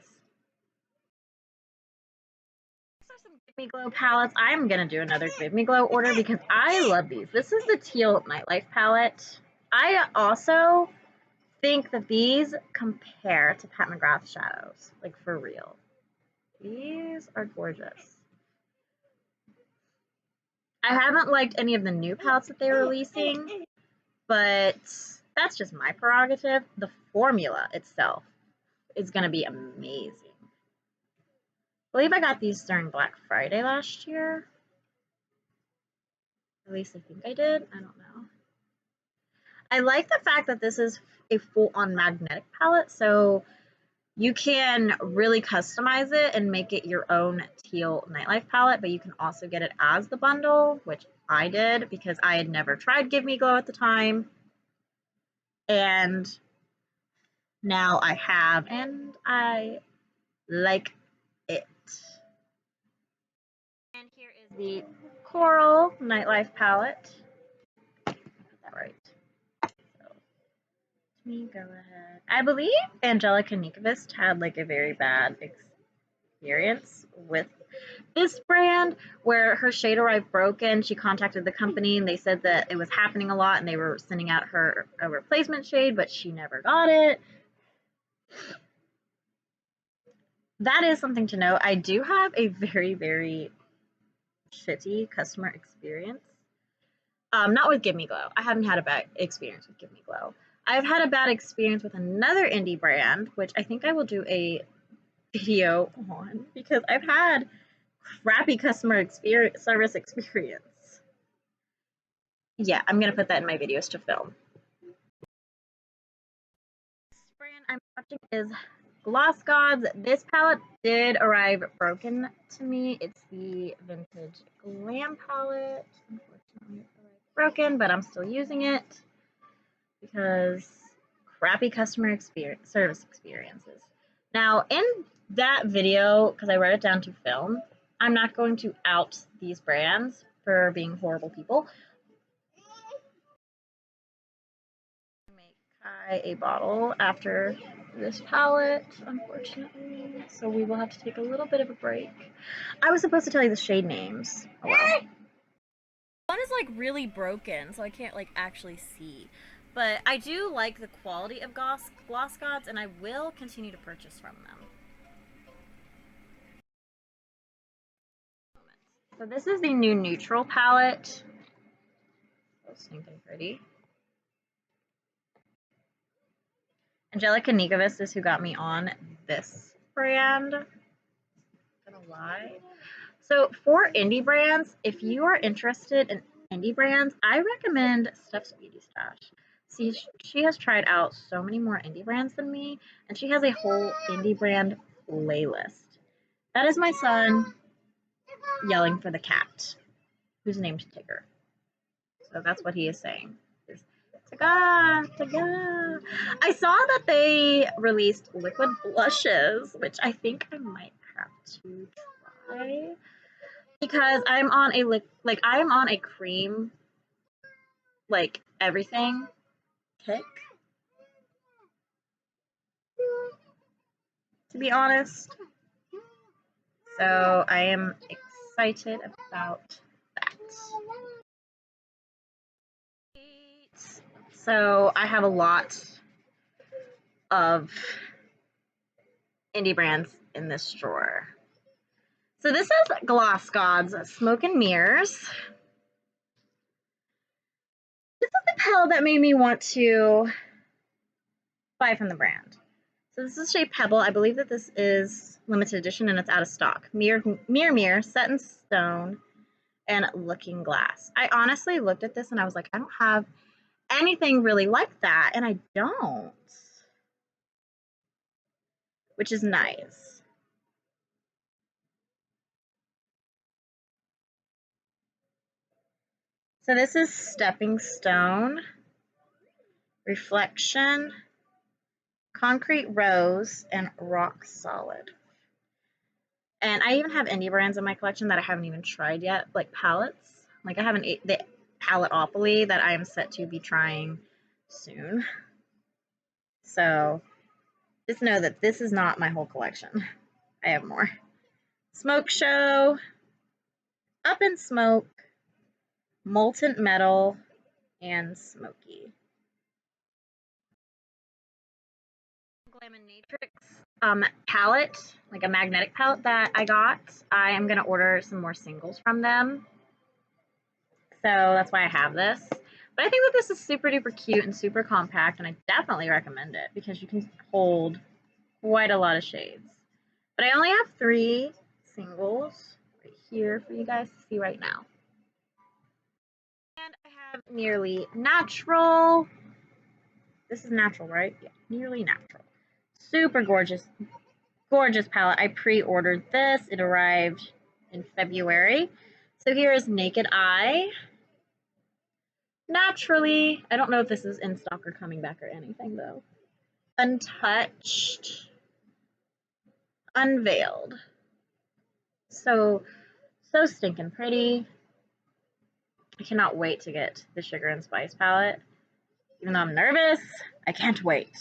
These are some Give Me Glow palettes. I'm going to do another Give Me Glow order because I love these. This is the Teal Nightlife palette. I also think that these compare to Pat McGrath shadows, like for real. These are gorgeous. I haven't liked any of the new palettes that they're releasing, but that's just my prerogative. The formula itself is going to be amazing. I believe I got these during Black Friday last year. At least I think I did. I don't know. I like the fact that this is a full-on magnetic palette, so you can really customize it and make it your own Teal Nightlife palette, but you can also get it as the bundle, which I did because I had never tried Give Me Glow at the time. And now I have, and I like it. And here is the Coral Nightlife palette. Got that right. So, let me go ahead. I believe Angelica Nikovist had like a very bad experience with this brand where her shade arrived broken. She contacted the company and they said that it was happening a lot and they were sending out her a replacement shade, but she never got it. that is something to know. I do have a very, very shitty customer experience. Not with Give Me Glow. I haven't had a bad experience with Give Me Glow. I've had a bad experience with another indie brand, which I think I will do a video on because I've had crappy customer service experience. Yeah, I'm gonna put that in my videos to film. This brand I'm watching is Gloss Gods. This palette did arrive broken to me. It's the Vintage Glam palette. Unfortunately, it arrived broken, but I'm still using it because crappy customer service experiences. Now, in that video, because I wrote it down to film, I'm not going to out these brands for being horrible people. Make Kai a bottle after this palette, unfortunately, so we will have to take a little bit of a break. I was supposed to tell you the shade names. Oh well. One is like really broken, so I can't like actually see. But I do like the quality of Gloss Gods, and I will continue to purchase from them. So this is the new neutral palette. So stinking pretty. Angelica Nikovis is who got me on this brand. Not gonna lie. So for indie brands, if you are interested in indie brands, I recommend Steph's Beauty Stash. See, she has tried out so many more indie brands than me, and she has a whole indie brand playlist. That is my son yelling for the cat, who's named Tigger. So that's what he is saying. Taga, taga. I saw that they released liquid blushes, which I think I might have to try because I'm on a cream, like everything kick. To be honest, so I am excited about that. So I have a lot of indie brands in this drawer. So this is Gloss Gods Smoke and Mirrors. This is the palette that made me want to buy from the brand. So this is shade Pebble. I believe that this is limited edition and it's out of stock. Mirror, Set in Stone, and Looking Glass. I honestly looked at this and I was like, I don't have anything really like that, and I don't, which is nice. So this is Stepping Stone, Reflection, Concrete Rose, and Rock Solid. And I even have indie brands in my collection that I haven't even tried yet, like palettes. Like I have the Paletteopoly that I am set to be trying soon. So just know that this is not my whole collection. I have more. Smoke Show, Up in Smoke, Molten Metal, and Smoky. Glaminatrix palette, like a magnetic palette that I got. I am going to order some more singles from them. So that's why I have this. But I think that this is super duper cute and super compact, and I definitely recommend it because you can hold quite a lot of shades. But I only have 3 singles right here for you guys to see right now. And I have Nearly Natural. This is natural, right? Yeah, Nearly Natural. Super gorgeous, gorgeous palette. I pre-ordered this. It arrived in February. So here is Naked Eye. Naturally, I don't know if this is in stock or coming back or anything though. Untouched, Unveiled. So stinking pretty. I cannot wait to get the Sugar and Spice palette. Even though I'm nervous, I can't wait.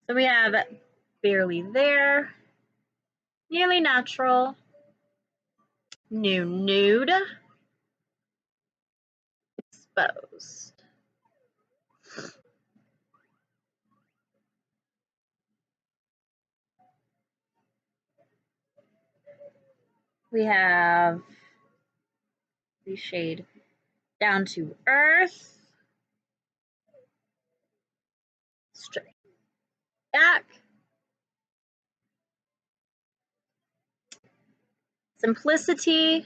So we have Barely There, Nearly Natural, New Nude, Exposed. We have the shade Down to Earth, Straight Back, Simplicity,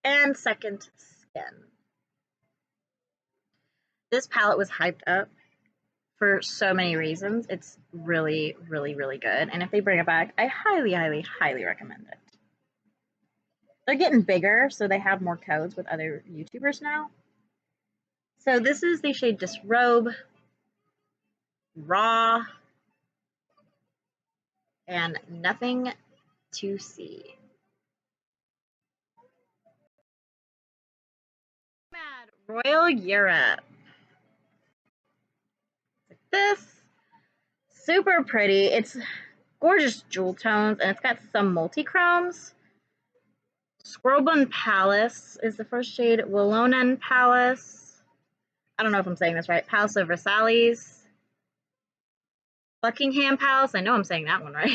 and Second Skin. This palette was hyped up for so many reasons. It's really, really, really good. And if they bring it back, I highly, highly, highly recommend it. They're getting bigger, so they have more codes with other YouTubers now. So this is the shade Disrobe, Raw, and Nothing to See. Mad Royal Europe. Like this. Super pretty. It's gorgeous jewel tones, and it's got some multi-chromes. Scrobun Palace is the first shade. Willonan Palace. I don't know if I'm saying this right. Palace of Versailles. Buckingham Palace. I know I'm saying that one right.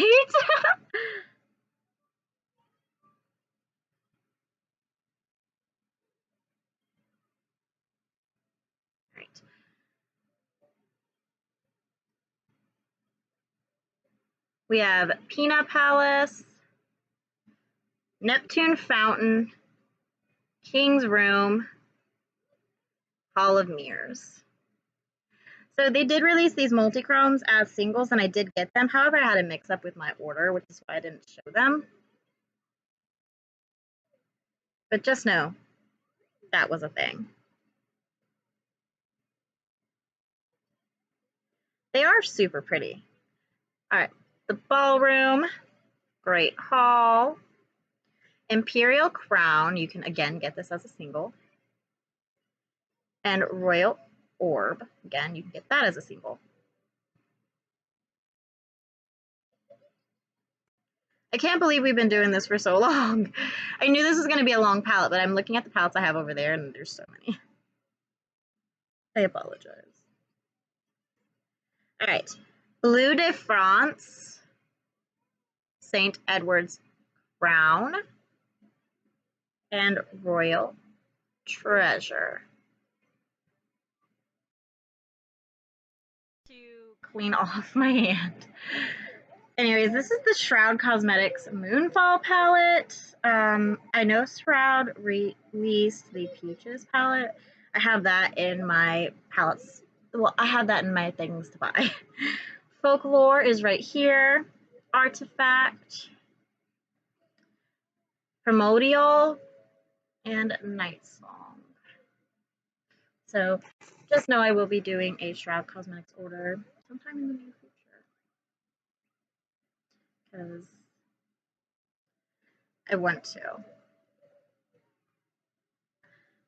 Right. We have Pina Palace, Neptune Fountain, King's Room, Hall of Mirrors. So they did release these multi-chromes as singles, and I did get them. However, I had a mix-up with my order, which is why I didn't show them. But just know, that was a thing. They are super pretty. All right, the Ballroom, Great Hall, Imperial Crown. You can, again, get this as a single. And Royal Orb. Again, you can get that as a single. I can't believe we've been doing this for so long. I knew this was going to be a long palette, but I'm looking at the palettes I have over there, and there's so many. I apologize. All right. Bleu de France, St. Edward's Crown, and Royal Treasure. To clean off my hand. Anyways, this is the Shroud Cosmetics Moonfall palette. I know Shroud released the Peaches palette. I have that in my palettes. Well, I have that in my things to buy. Folklore is right here. Artifact, Primordial, and Night Song. So just know I will be doing a Shroud Cosmetics order sometime in the near future. Because I want to.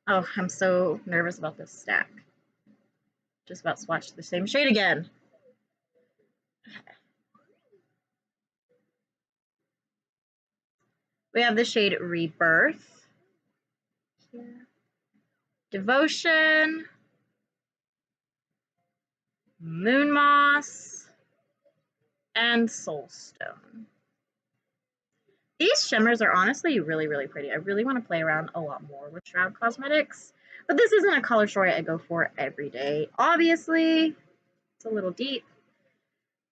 Oh, I'm so nervous about this stack. Just about swatched the same shade again. We have the shade Rebirth. Here. Devotion. Moon Moss. And Soulstone. These shimmers are honestly really, really pretty. I really want to play around a lot more with Shroud Cosmetics. But this isn't a color story I go for every day. Obviously, it's a little deep.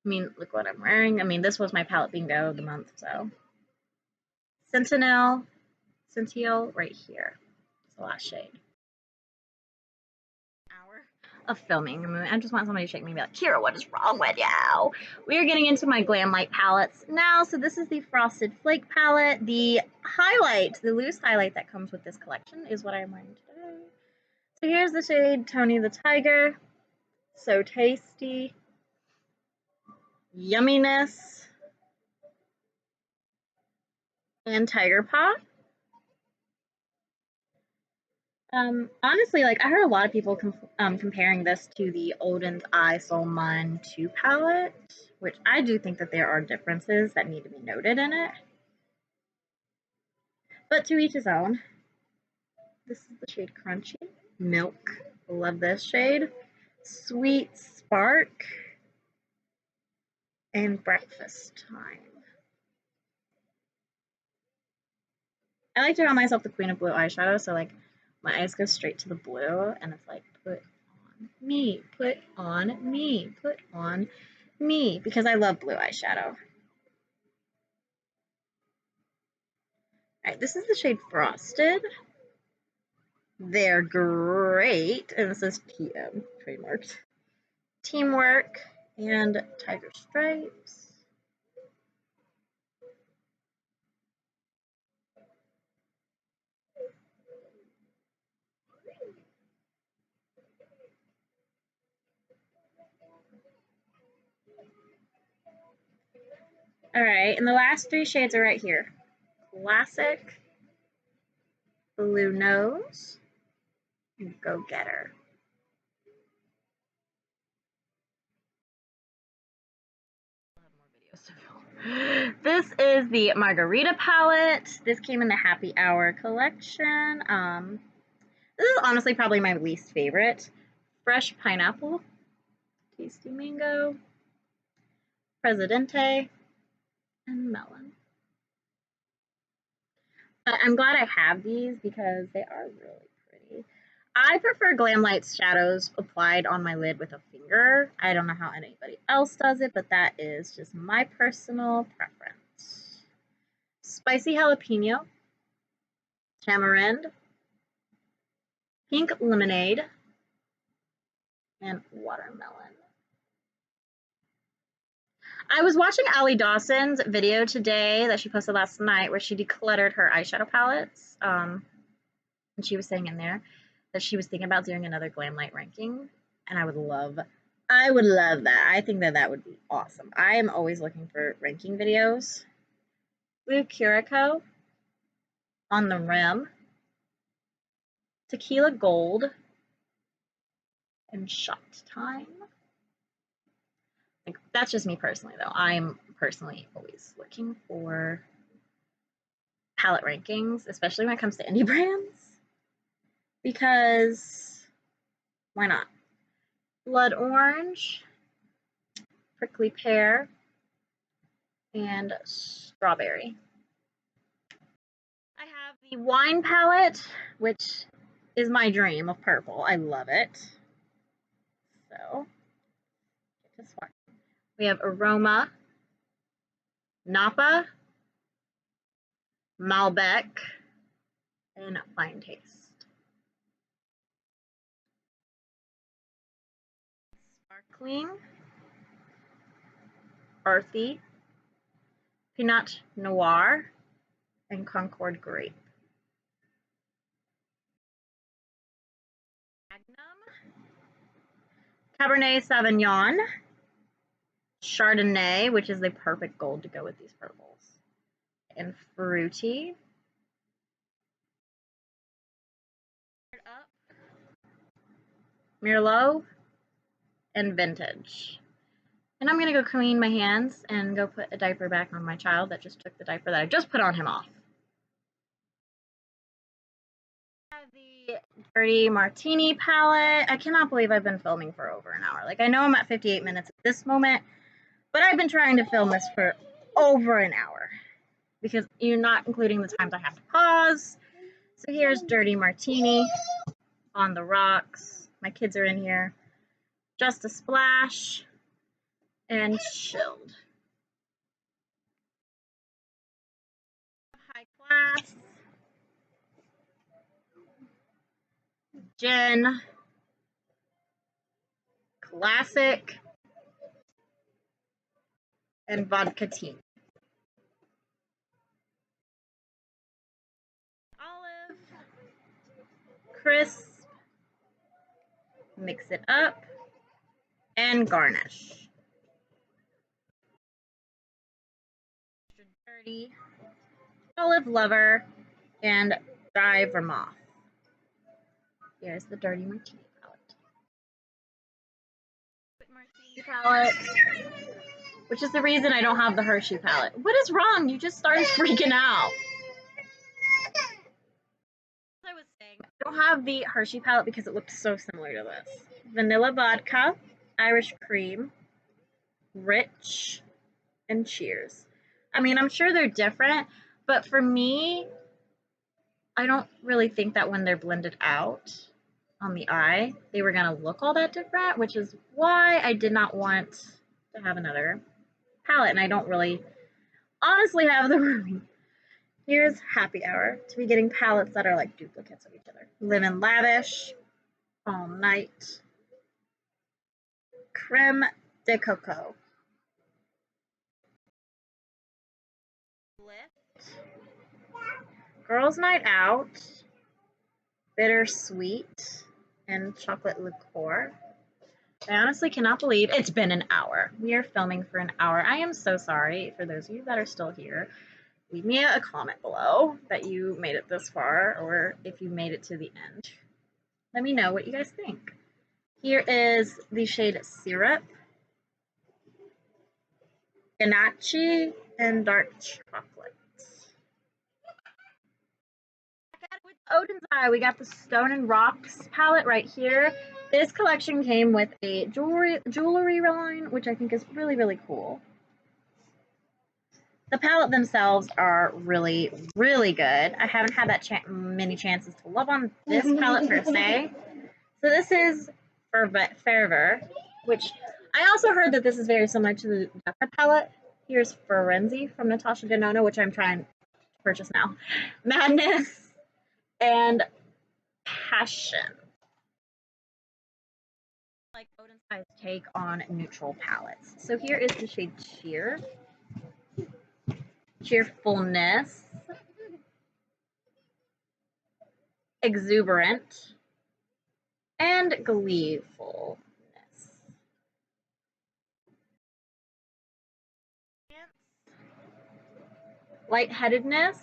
I mean, look what I'm wearing. I mean, this was my palette bingo of the month, so. Sentinel right here. It's the last shade. Hour of filming. I just want somebody to shake me and be like, Kira, what is wrong with you? We are getting into my Glam Light palettes now. So this is the Frosted Flake palette. The highlight, the loose highlight that comes with this collection is what I'm wearing today. So here's the shade Tony the Tiger. So tasty. Yumminess. And Tiger Paw. Honestly, like I heard a lot of people comparing this to the Olden's Eye Soul Mun 2 palette, which I do think that there are differences that need to be noted in it. But to each his own. This is the shade Crunchy. Milk. Love this shade. Sweet Spark. And Breakfast Time. I like to call myself the queen of blue eyeshadow, so like my eyes go straight to the blue, and it's like, put on me, put on me, put on me, because I love blue eyeshadow. All right, this is the shade Frosted. They're great, and this is PM, trademarked. Teamwork and Tiger Stripes. All right, and the last three shades are right here. Classic, Blue Nose, and Go Getter. This is the Margarita palette. This came in the Happy Hour collection. This is honestly probably my least favorite. Fresh Pineapple, Tasty Mango, Presidente, and Melon. But I'm glad I have these because they are really pretty. I prefer Glam Light's shadows applied on my lid with a finger. I don't know how anybody else does it, but that is just my personal preference. Spicy Jalapeno, Tamarind, Pink Lemonade, and Watermelon. I was watching Allie Dawson's video today that she posted last night where she decluttered her eyeshadow palettes. And she was saying in there that she was thinking about doing another Glam Light ranking, and I would love that. I think that would be awesome. I am always looking for ranking videos. Blue Curico on the rim, Tequila Gold, and Shot Time. Like, that's just me personally, though. I'm personally always looking for palette rankings, especially when it comes to indie brands, because why not? Blood Orange, Prickly Pear, and Strawberry. I have the Wine palette, which is my dream of purple. I love it. So, we have Aroma, Napa, Malbec, and Fine Taste. Sparkling, Earthy, Pinot Noir, and Concord Grape. Magnum, Cabernet Sauvignon, Chardonnay, which is the perfect gold to go with these purples, and Fruity. Merlot, and Vintage. And I'm going to go clean my hands and go put a diaper back on my child that just took the diaper that I just put on him off. I have the Dirty Martini palette. I cannot believe I've been filming for over an hour. Like, I know I'm at 58 minutes at this moment, but I've been trying to film this for over an hour because you're not including the times I have to pause. So here's Dirty Martini on the rocks. My kids are in here. Just a Splash and Chilled. High Class, Gin, Classic, and Vodka Tea. Olive, Crisp, Mix It Up, and Garnish. Dirty, Olive Lover, and Dry Vermouth. Here's the Dirty Martini palette. Which is the reason I don't have the Hershey palette. What is wrong? You just started freaking out. As I was saying, I don't have the Hershey palette because it looked so similar to this. Vanilla Vodka, Irish Cream, Rich, and Cheers. I mean, I'm sure they're different, but for me, I don't really think that when they're blended out on the eye, they were going to look all that different, which is why I did not want to have another palette, and I don't really honestly have the room. Here's Happy Hour, to be getting palettes that are like duplicates of each other. Live in Lavish, All Night, Creme de Coco, Lift, Girls Night Out, Bittersweet, and Chocolate Liqueur. I honestly cannot believe it's been an hour. We are filming for an hour. I am so sorry for those of you that are still here. Leave me a comment below that you made it this far, or if you made it to the end. Let me know what you guys think. Here is the shade Syrup, Ganache, and Dark Chocolate. With Odin's Eye, we got the Stone and Rocks palette right here. This collection came with a jewelry line, which I think is really, really cool. The palette themselves are really, really good. I haven't had that many chances to love on this palette per se. So this is Fervor, which I also heard that this is very similar to the Decca palette. Here's Frenzy from Natasha Denona, which I'm trying to purchase now. Madness and Passion. Like Odin's Eye's take on neutral palettes. So here is the shade Cheer, Cheerfulness, Exuberant, and Gleefulness. Lightheadedness,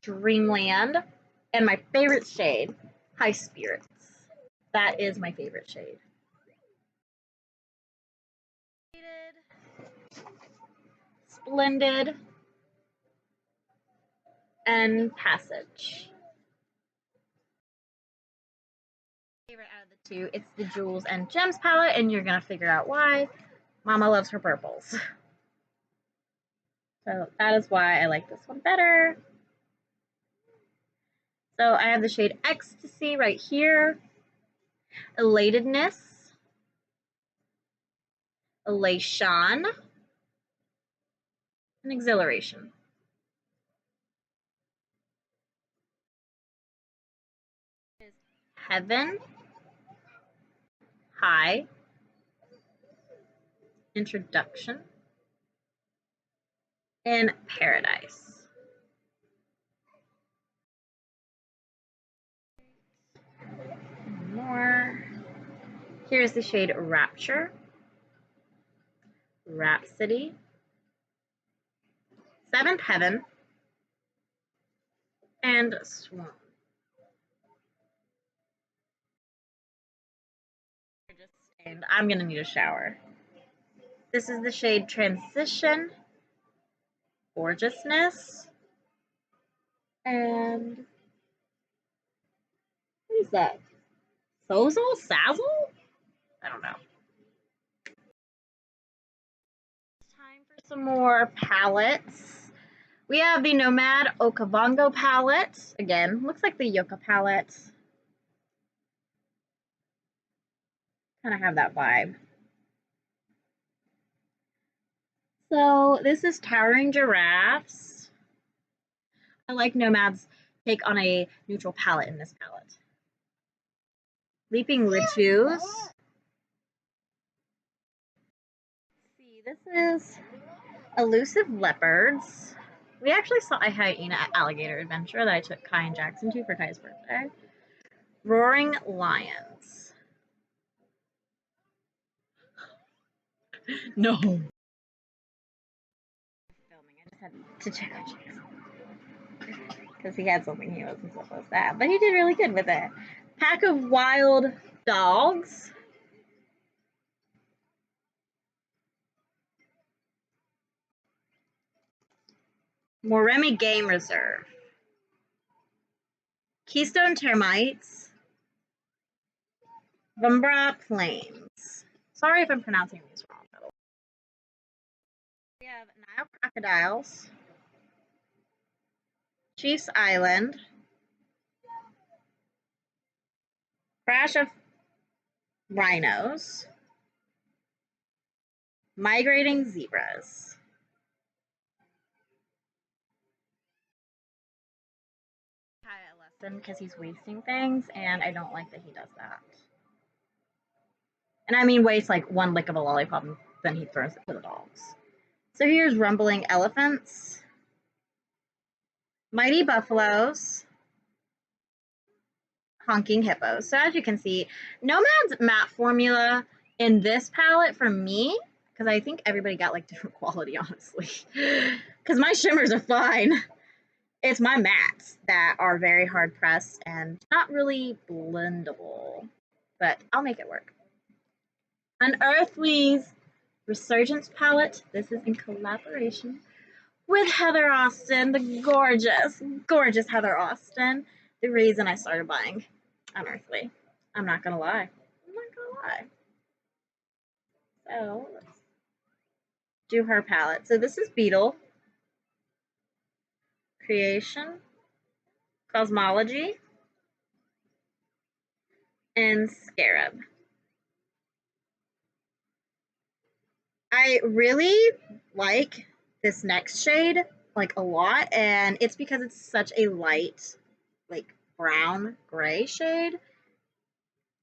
Dreamland, and my favorite shade, High Spirits. That is my favorite shade. Splendid, and Passage. Favorite out of the two, it's the Jewels and Gems palette, and you're gonna figure out why. Mama loves her purples. So that is why I like this one better. So I have the shade Ecstasy right here, Elatedness, Elation, and Exhilaration. Heaven, High, Introduction, and Paradise. One more. Here's the shade Rapture, Rhapsody, Seventh Heaven, and Swan. And I'm gonna need a shower. This is the shade Transition, Gorgeousness, and what is that? Sozzle? Sazzle? I don't know. Time for some more palettes. We have the Nomad Okavango palette. Again, looks like the Yucca palette. Kind of have that vibe. So this is Towering Giraffes. I like Nomad's take on a neutral palette in this palette. Leaping Litchus. See, this is Elusive Leopards. We actually saw a hyena at Alligator Adventure that I took Kai and Jackson to for Kai's birthday. Roaring Lions. No. Filming. I just had to check on Jackson because he had something he wasn't supposed to have, but he did really good with it. Pack of Wild Dogs. Moremi Game Reserve. Keystone Termites. Vumbra Plains. Sorry if I'm pronouncing these wrong. We have Nile Crocodiles. Chiefs Island, Crash of Rhinos, Migrating Zebras. A lesson because he's wasting things, and I don't like that he does that. And I mean waste like one lick of a lollipop, and then he throws it to the dogs. So here's Rumbling Elephants, Mighty Buffaloes, Honking Hippos. So as you can see, Nomad's matte formula in this palette for me, because I think everybody got like different quality, honestly, because my shimmers are fine. It's my mattes that are very hard pressed and not really blendable, but I'll make it work. Unearthly's Resurgence palette. This is in collaboration with Heather Austin, the gorgeous, gorgeous Heather Austin. The reason I started buying Unearthly. I'm not gonna lie. I'm not gonna lie. So let's do her palette. So this is Beetle, Creation, Cosmology, and Scarab. I really like this next shade like a lot, and it's because it's such a light, like brown gray shade.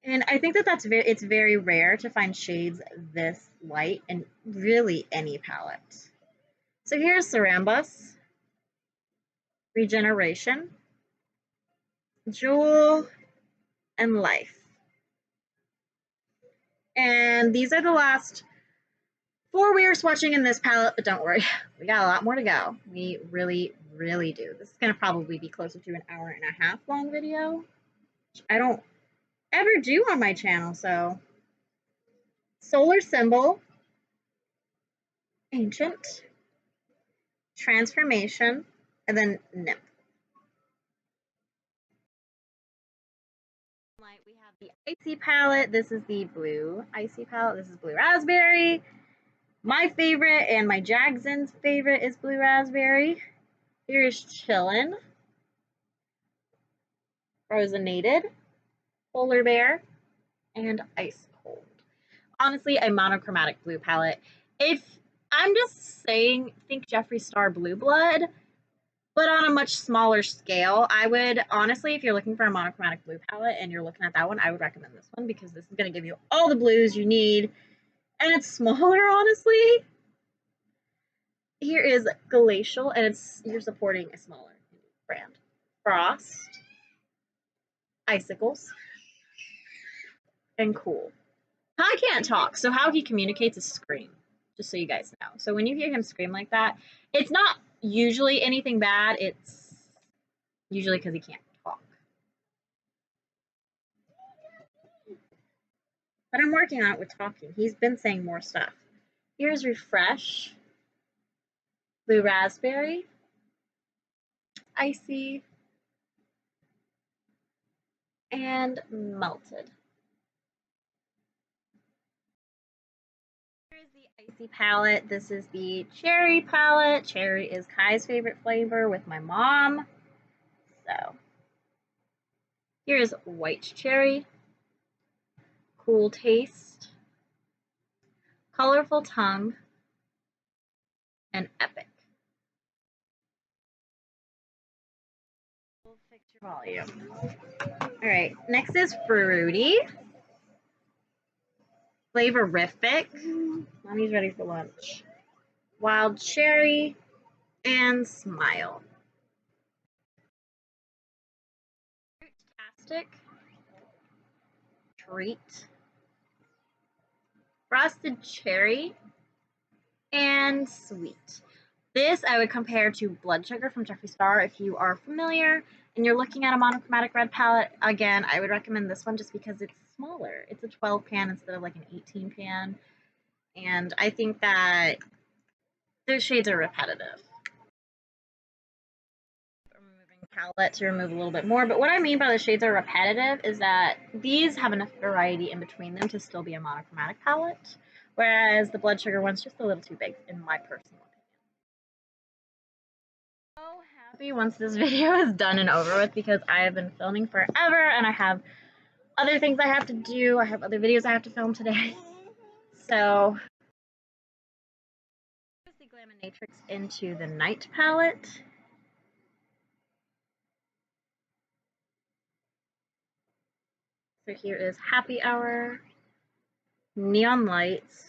And I think that it's very rare to find shades this light in really any palette. So here's Cerambus, Regeneration, Jewel, and Life. And these are the last 4 we are swatching in this palette, but don't worry, we got a lot more to go. We really, really do. This is going to probably be closer to an hour and a half long video, which I don't ever do on my channel. So Solar Symbol, Ancient, Transformation, and then Nymph. We have the Icy palette. This is the blue Icy palette. This is Blue Raspberry. My favorite and my Jagson's favorite is Blue Raspberry. Here's Chillin', Frozenated, Polar Bear, and Ice Cold. Honestly, a monochromatic blue palette. If I'm just saying, think Jeffree Star Blue Blood, but on a much smaller scale. I would honestly, if you're looking for a monochromatic blue palette and you're looking at that one, I would recommend this one because this is going to give you all the blues you need, and it's smaller, honestly. Here is Glacial, and you're supporting a smaller brand. Frost, Icicles, and Cool. I can't talk, so how he communicates is scream, just so you guys know. So when you hear him scream like that, it's not usually anything bad. It's usually because he can't talk. But I'm working on it with talking. He's been saying more stuff. Here's Refresh, Blue Raspberry, Icy, and Melted. Here's the Icy palette. This is the Cherry palette. Cherry is Kai's favorite flavor with my mom. So here's White Cherry, Cool Taste, Colorful Tongue, and Epic. We'll fix your volume. All right, next is Fruity, Flavorific. Mommy's ready for lunch. Wild Cherry, and Smile. Fruitastic, Treat, Frosted Cherry, and Sweet. This I would compare to Blood Sugar from Jeffree Star if you are familiar and you're looking at a monochromatic red palette. Again, I would recommend this one just because it's smaller. It's a 12 pan instead of like an 18 pan. And I think that those shades are repetitive. I'm removing the palette to remove a little bit more, but what I mean by the shades are repetitive is that these have enough variety in between them to still be a monochromatic palette, whereas the Blood Sugar one's just a little too big in my personal opinion. So Happy once this video is done and over with because I have been filming forever and I have other things I have to do. I have other videos I have to film today. So, here's the Glaminatrix into the Night palette. So here is Happy Hour, Neon Lights,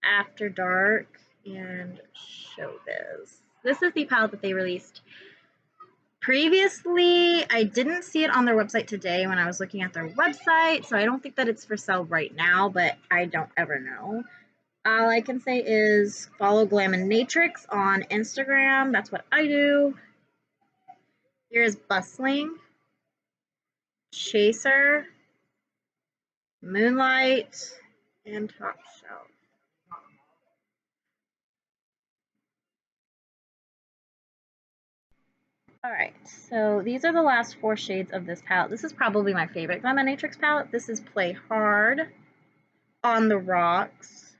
After Dark, and Showbiz. This is the palette that they released previously. I didn't see it on their website today when I was looking at their website, so I don't think that it's for sale right now, but I don't ever know. All I can say is follow Glaminatrix on Instagram. That's what I do. Here's Bustling, Chaser, Moonlight, and Top Shelf. Alright, so these are the last 4 shades of this palette. This is probably my favorite Glaminatrix palette. This is Play Hard, On the Rocks,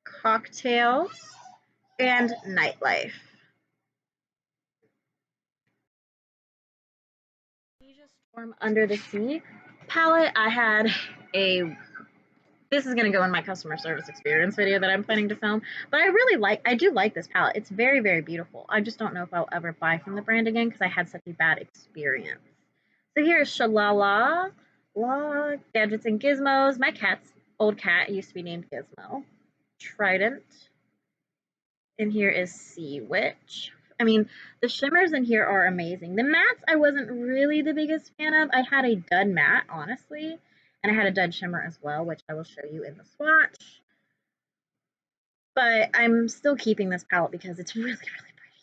Cocktails, and Nightlife. Asia Storm Under the Sea palette, I had a... This is going to go in my customer service experience video that I'm planning to film, but I do like this palette. It's very, very beautiful. I just don't know if I'll ever buy from the brand again because I had such a bad experience. So here's Shalala, La, Gadgets and Gizmos. My old cat used to be named Gizmo. Trident. And here is Sea Witch. I mean, the shimmers in here are amazing. The mattes I wasn't really the biggest fan of. I had a dud matte, honestly. And I had a dud shimmer as well, which I will show you in the swatch. But I'm still keeping this palette because it's really, really pretty.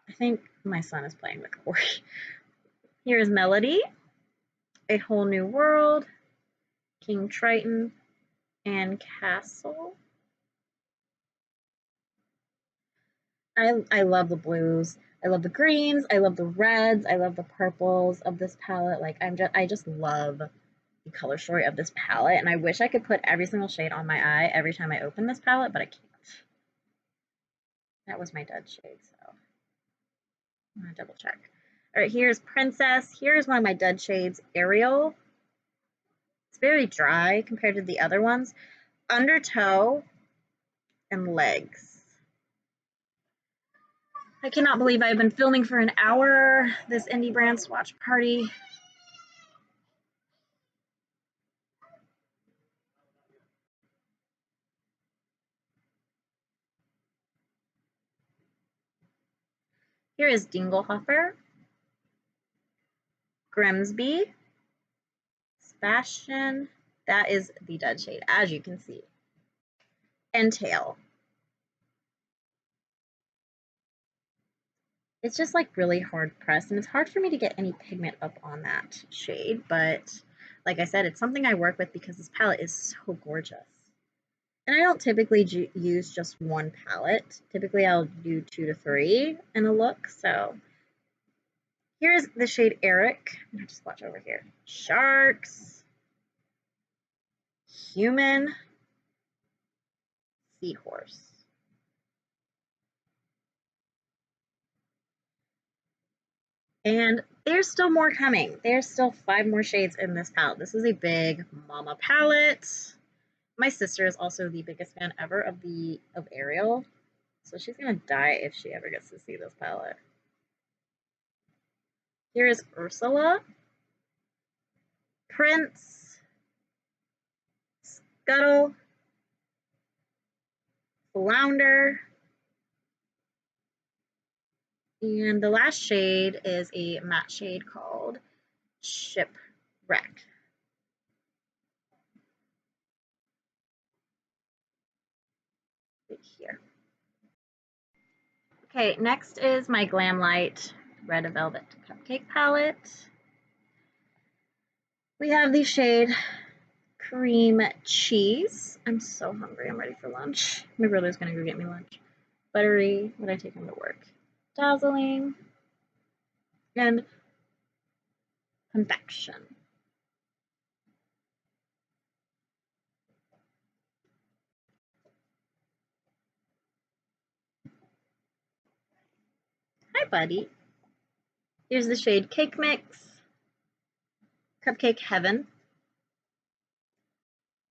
I think my son is playing with Corey. Here's Melody, A Whole New World, King Triton, and Castle. I love the blues. I love the greens. I love the reds. I love the purples of this palette. Like I just love the color story of this palette, and I wish I could put every single shade on my eye every time I open this palette, but I can't. That was my dud shade, so I'm gonna double check. All right, here's Princess. Here's one of my dud shades, Ariel. It's very dry compared to the other ones. Undertow and Legs. I cannot believe I've been filming for an hour this indie brand swatch party. Here is Dinglehoffer, Grimsby, Sebastian. That is the dud shade, as you can see. And Tail. It's just like really hard pressed, and it's hard for me to get any pigment up on that shade, but like I said, it's something I work with because this palette is so gorgeous. And I don't typically use just one palette. Typically I'll do 2 to 3 in a look, so here's the shade Eric. I'll just watch over here. Sharks, Human, Seahorse. And there's still more coming. There's still 5 more shades in this palette. This is a big mama palette. My sister is also the biggest fan ever of Ariel, so she's gonna die if she ever gets to see this palette. Here is Ursula, Prince, Scuttle, Flounder, and the last shade is a matte shade called Shipwreck. Right here. Okay, next is my Glamlight Red Velvet Cupcake palette. We have the shade Cream Cheese. I'm so hungry. I'm ready for lunch. My brother's gonna go get me lunch. Buttery. What did I take him to work? Dazzling. And Convection. Buddy. Here's the shade Cake Mix, Cupcake Heaven,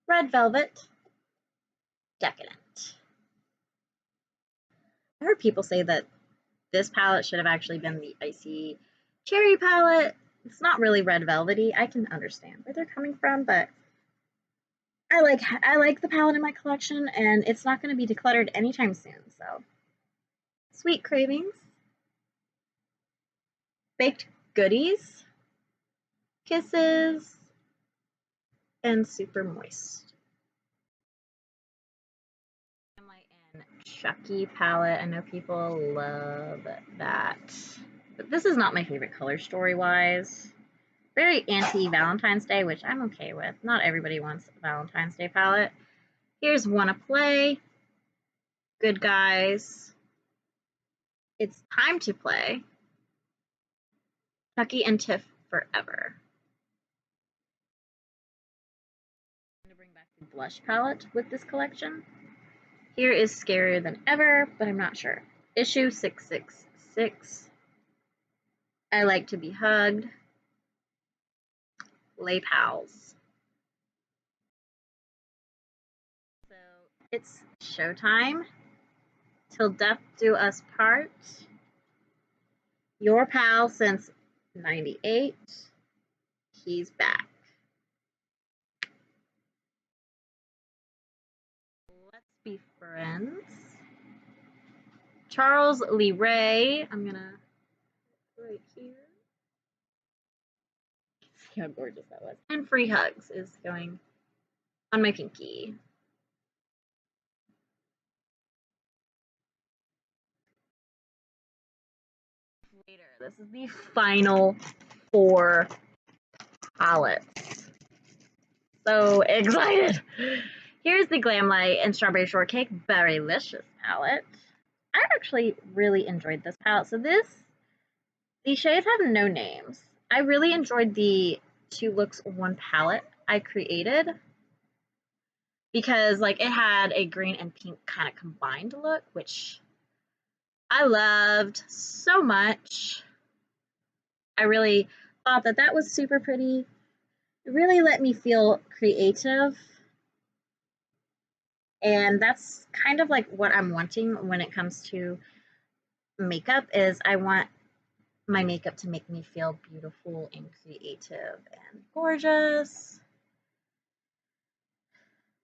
Red Velvet, Decadent. I heard people say that this palette should have actually been the Icy Cherry palette. It's not really red velvety. I can understand where they're coming from, but I like the palette in my collection, and it's not going to be decluttered anytime soon. So, Sweet Cravings, Baked Goodies, Kisses, and Super Moist. And Chucky palette. I know people love that, but this is not my favorite color story-wise. Very anti-Valentine's Day, which I'm okay with. Not everybody wants a Valentine's Day palette. Here's Wanna Play, Good Guys, It's Time to Play, Chucky and Tiff Forever. I'm going to bring back the blush palette with this collection. Here is Scarier Than Ever, but I'm not sure. Issue 666. I Like to Be Hugged. Lay Pals. So it's showtime. Till Death Do Us Part. Your pal since 98. He's back. Let's Be Friends. Charles Lee Ray. I'm gonna right here. See how gorgeous that was. And Free Hugs is going on my pinky. Later, this is the final 4 palettes. So excited! Here's the Glamlight and Strawberry Shortcake Berrylicious palette. I actually really enjoyed this palette. So these shades have no names. I really enjoyed the 2 looks 1 palette I created because like it had a green and pink kind of combined look, which I loved so much. I really thought that was super pretty. It really let me feel creative. And that's kind of like what I'm wanting when it comes to makeup is I want my makeup to make me feel beautiful and creative and gorgeous.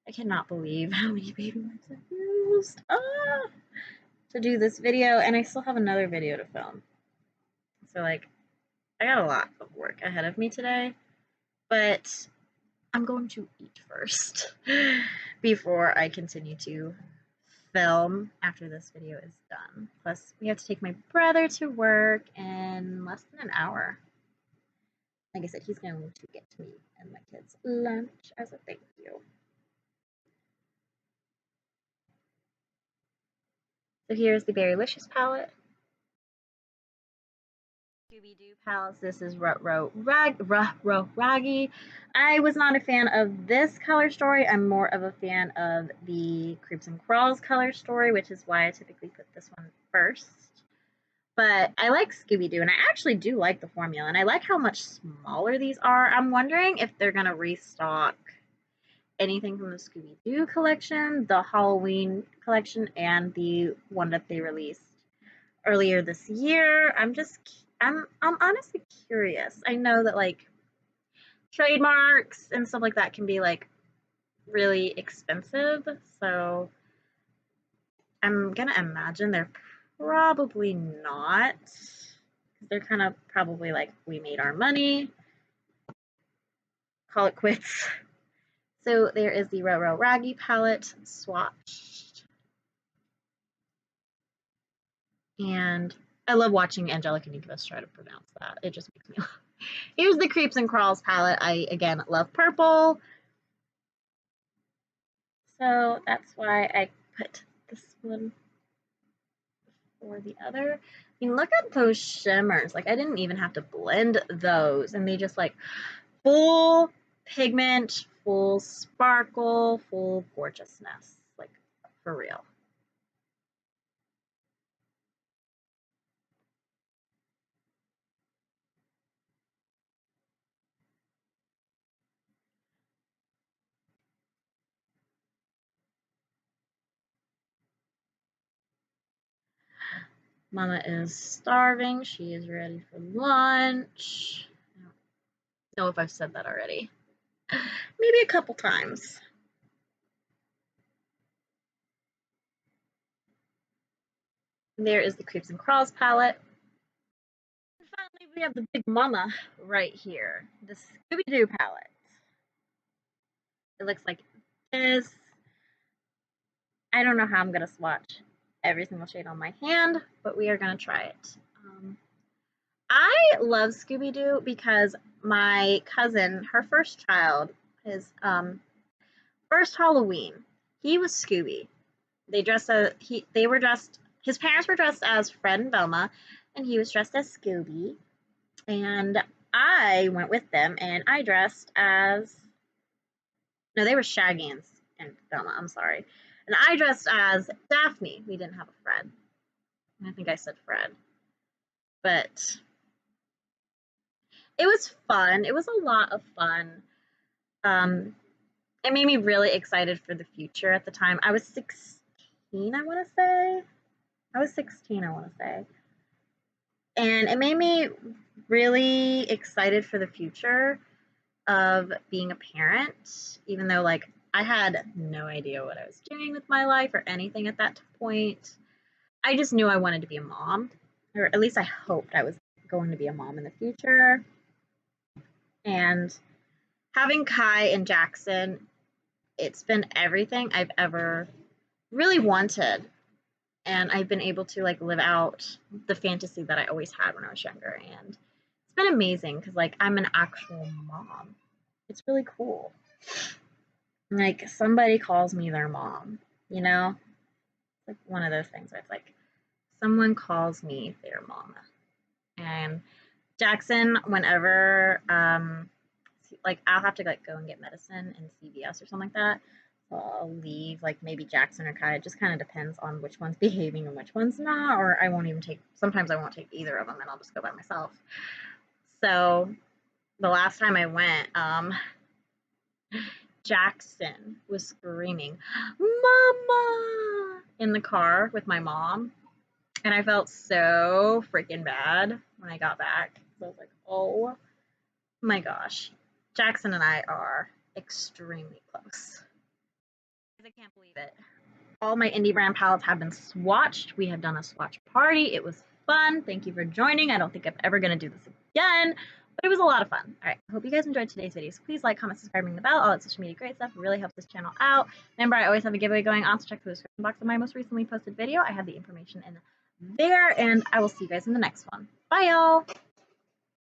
I cannot believe how many baby wipes I've used to do this video, and I still have another video to film. So like I got a lot of work ahead of me today, but I'm going to eat first before I continue to film after this video is done. Plus, we have to take my brother to work in less than an hour. Like I said, he's going to get me and my kids lunch as a thank you. So here's the Berrylicious palette. Scooby-Doo palettes. This is Ruh-Roh Raggy. I was not a fan of this color story. I'm more of a fan of the Creeps and Crawls color story, which is why I typically put this one first. But I like Scooby-Doo, and I actually do like the formula, and I like how much smaller these are. I'm wondering if they're going to restock anything from the Scooby-Doo collection, the Halloween collection, and the one that they released earlier this year. I'm honestly curious. I know that like trademarks and stuff like that can be like really expensive, so I'm gonna imagine they're probably not. They're kind of probably like, we made our money, call it quits. So there is the Ruh-Roh Raggy palette swatched. And I love watching Angelica and Incubus try to pronounce that. It just makes me laugh. Here's the Creeps and Crawls palette. I, again, love purple. So that's why I put this one before the other. I mean, look at those shimmers. Like, I didn't even have to blend those. And they just, like, full pigment, full sparkle, full gorgeousness. Like, for real. Mama is starving. She is ready for lunch. I don't know if I've said that already. Maybe a couple times. There is the Creeps and Crawls palette. And finally, we have the Big Mama right here, the Scooby-Doo palette. It looks like this. I don't know how I'm going to swatch every single shade on my hand, but we are going to try it. I love Scooby-Doo because my cousin, her first child, his first Halloween, he was Scooby. They were dressed, his parents were dressed as Fred and Velma, and he was dressed as Scooby. And I went with them, and I dressed as, no, they were Shaggy and Velma, I'm sorry. And I dressed as Daphne. We didn't have a Fred. I think I said Fred. But it was fun. It was a lot of fun. It made me really excited for the future at the time. I was 16, I want to say. And it made me really excited for the future of being a parent, even though, like, I had no idea what I was doing with my life or anything at that point. I just knew I wanted to be a mom, or at least I hoped I was going to be a mom in the future. And having Kai and Jackson, it's been everything I've ever really wanted. And I've been able to like live out the fantasy that I always had when I was younger. And it's been amazing because like I'm an actual mom. It's really cool. Like somebody calls me their mom, you know? Like one of those things where it's like someone calls me their mama. And Jackson, whenever like I'll have to like go and get medicine in CVS or something like that. So I'll leave like maybe Jackson or Kai. It just kind of depends on which one's behaving and which one's not. Or I won't even take. Sometimes I won't take either of them, and I'll just go by myself. So the last time I went, Jackson was screaming, "Mama!" in the car with my mom, and I felt so freaking bad when I got back. So I was like, "Oh my gosh, Jackson and I are extremely close." I can't believe it. All my indie brand palettes have been swatched. We have done a swatch party. It was fun. Thank you for joining. I don't think I'm ever going to do this again, but it was a lot of fun. All right. I hope you guys enjoyed today's video. So please like, comment, subscribe, ring the bell. All that social media great stuff. It really helps this channel out. Remember, I always have a giveaway going on, so check the description box of my most recently posted video. I have the information in there, and I will see you guys in the next one. Bye, y'all.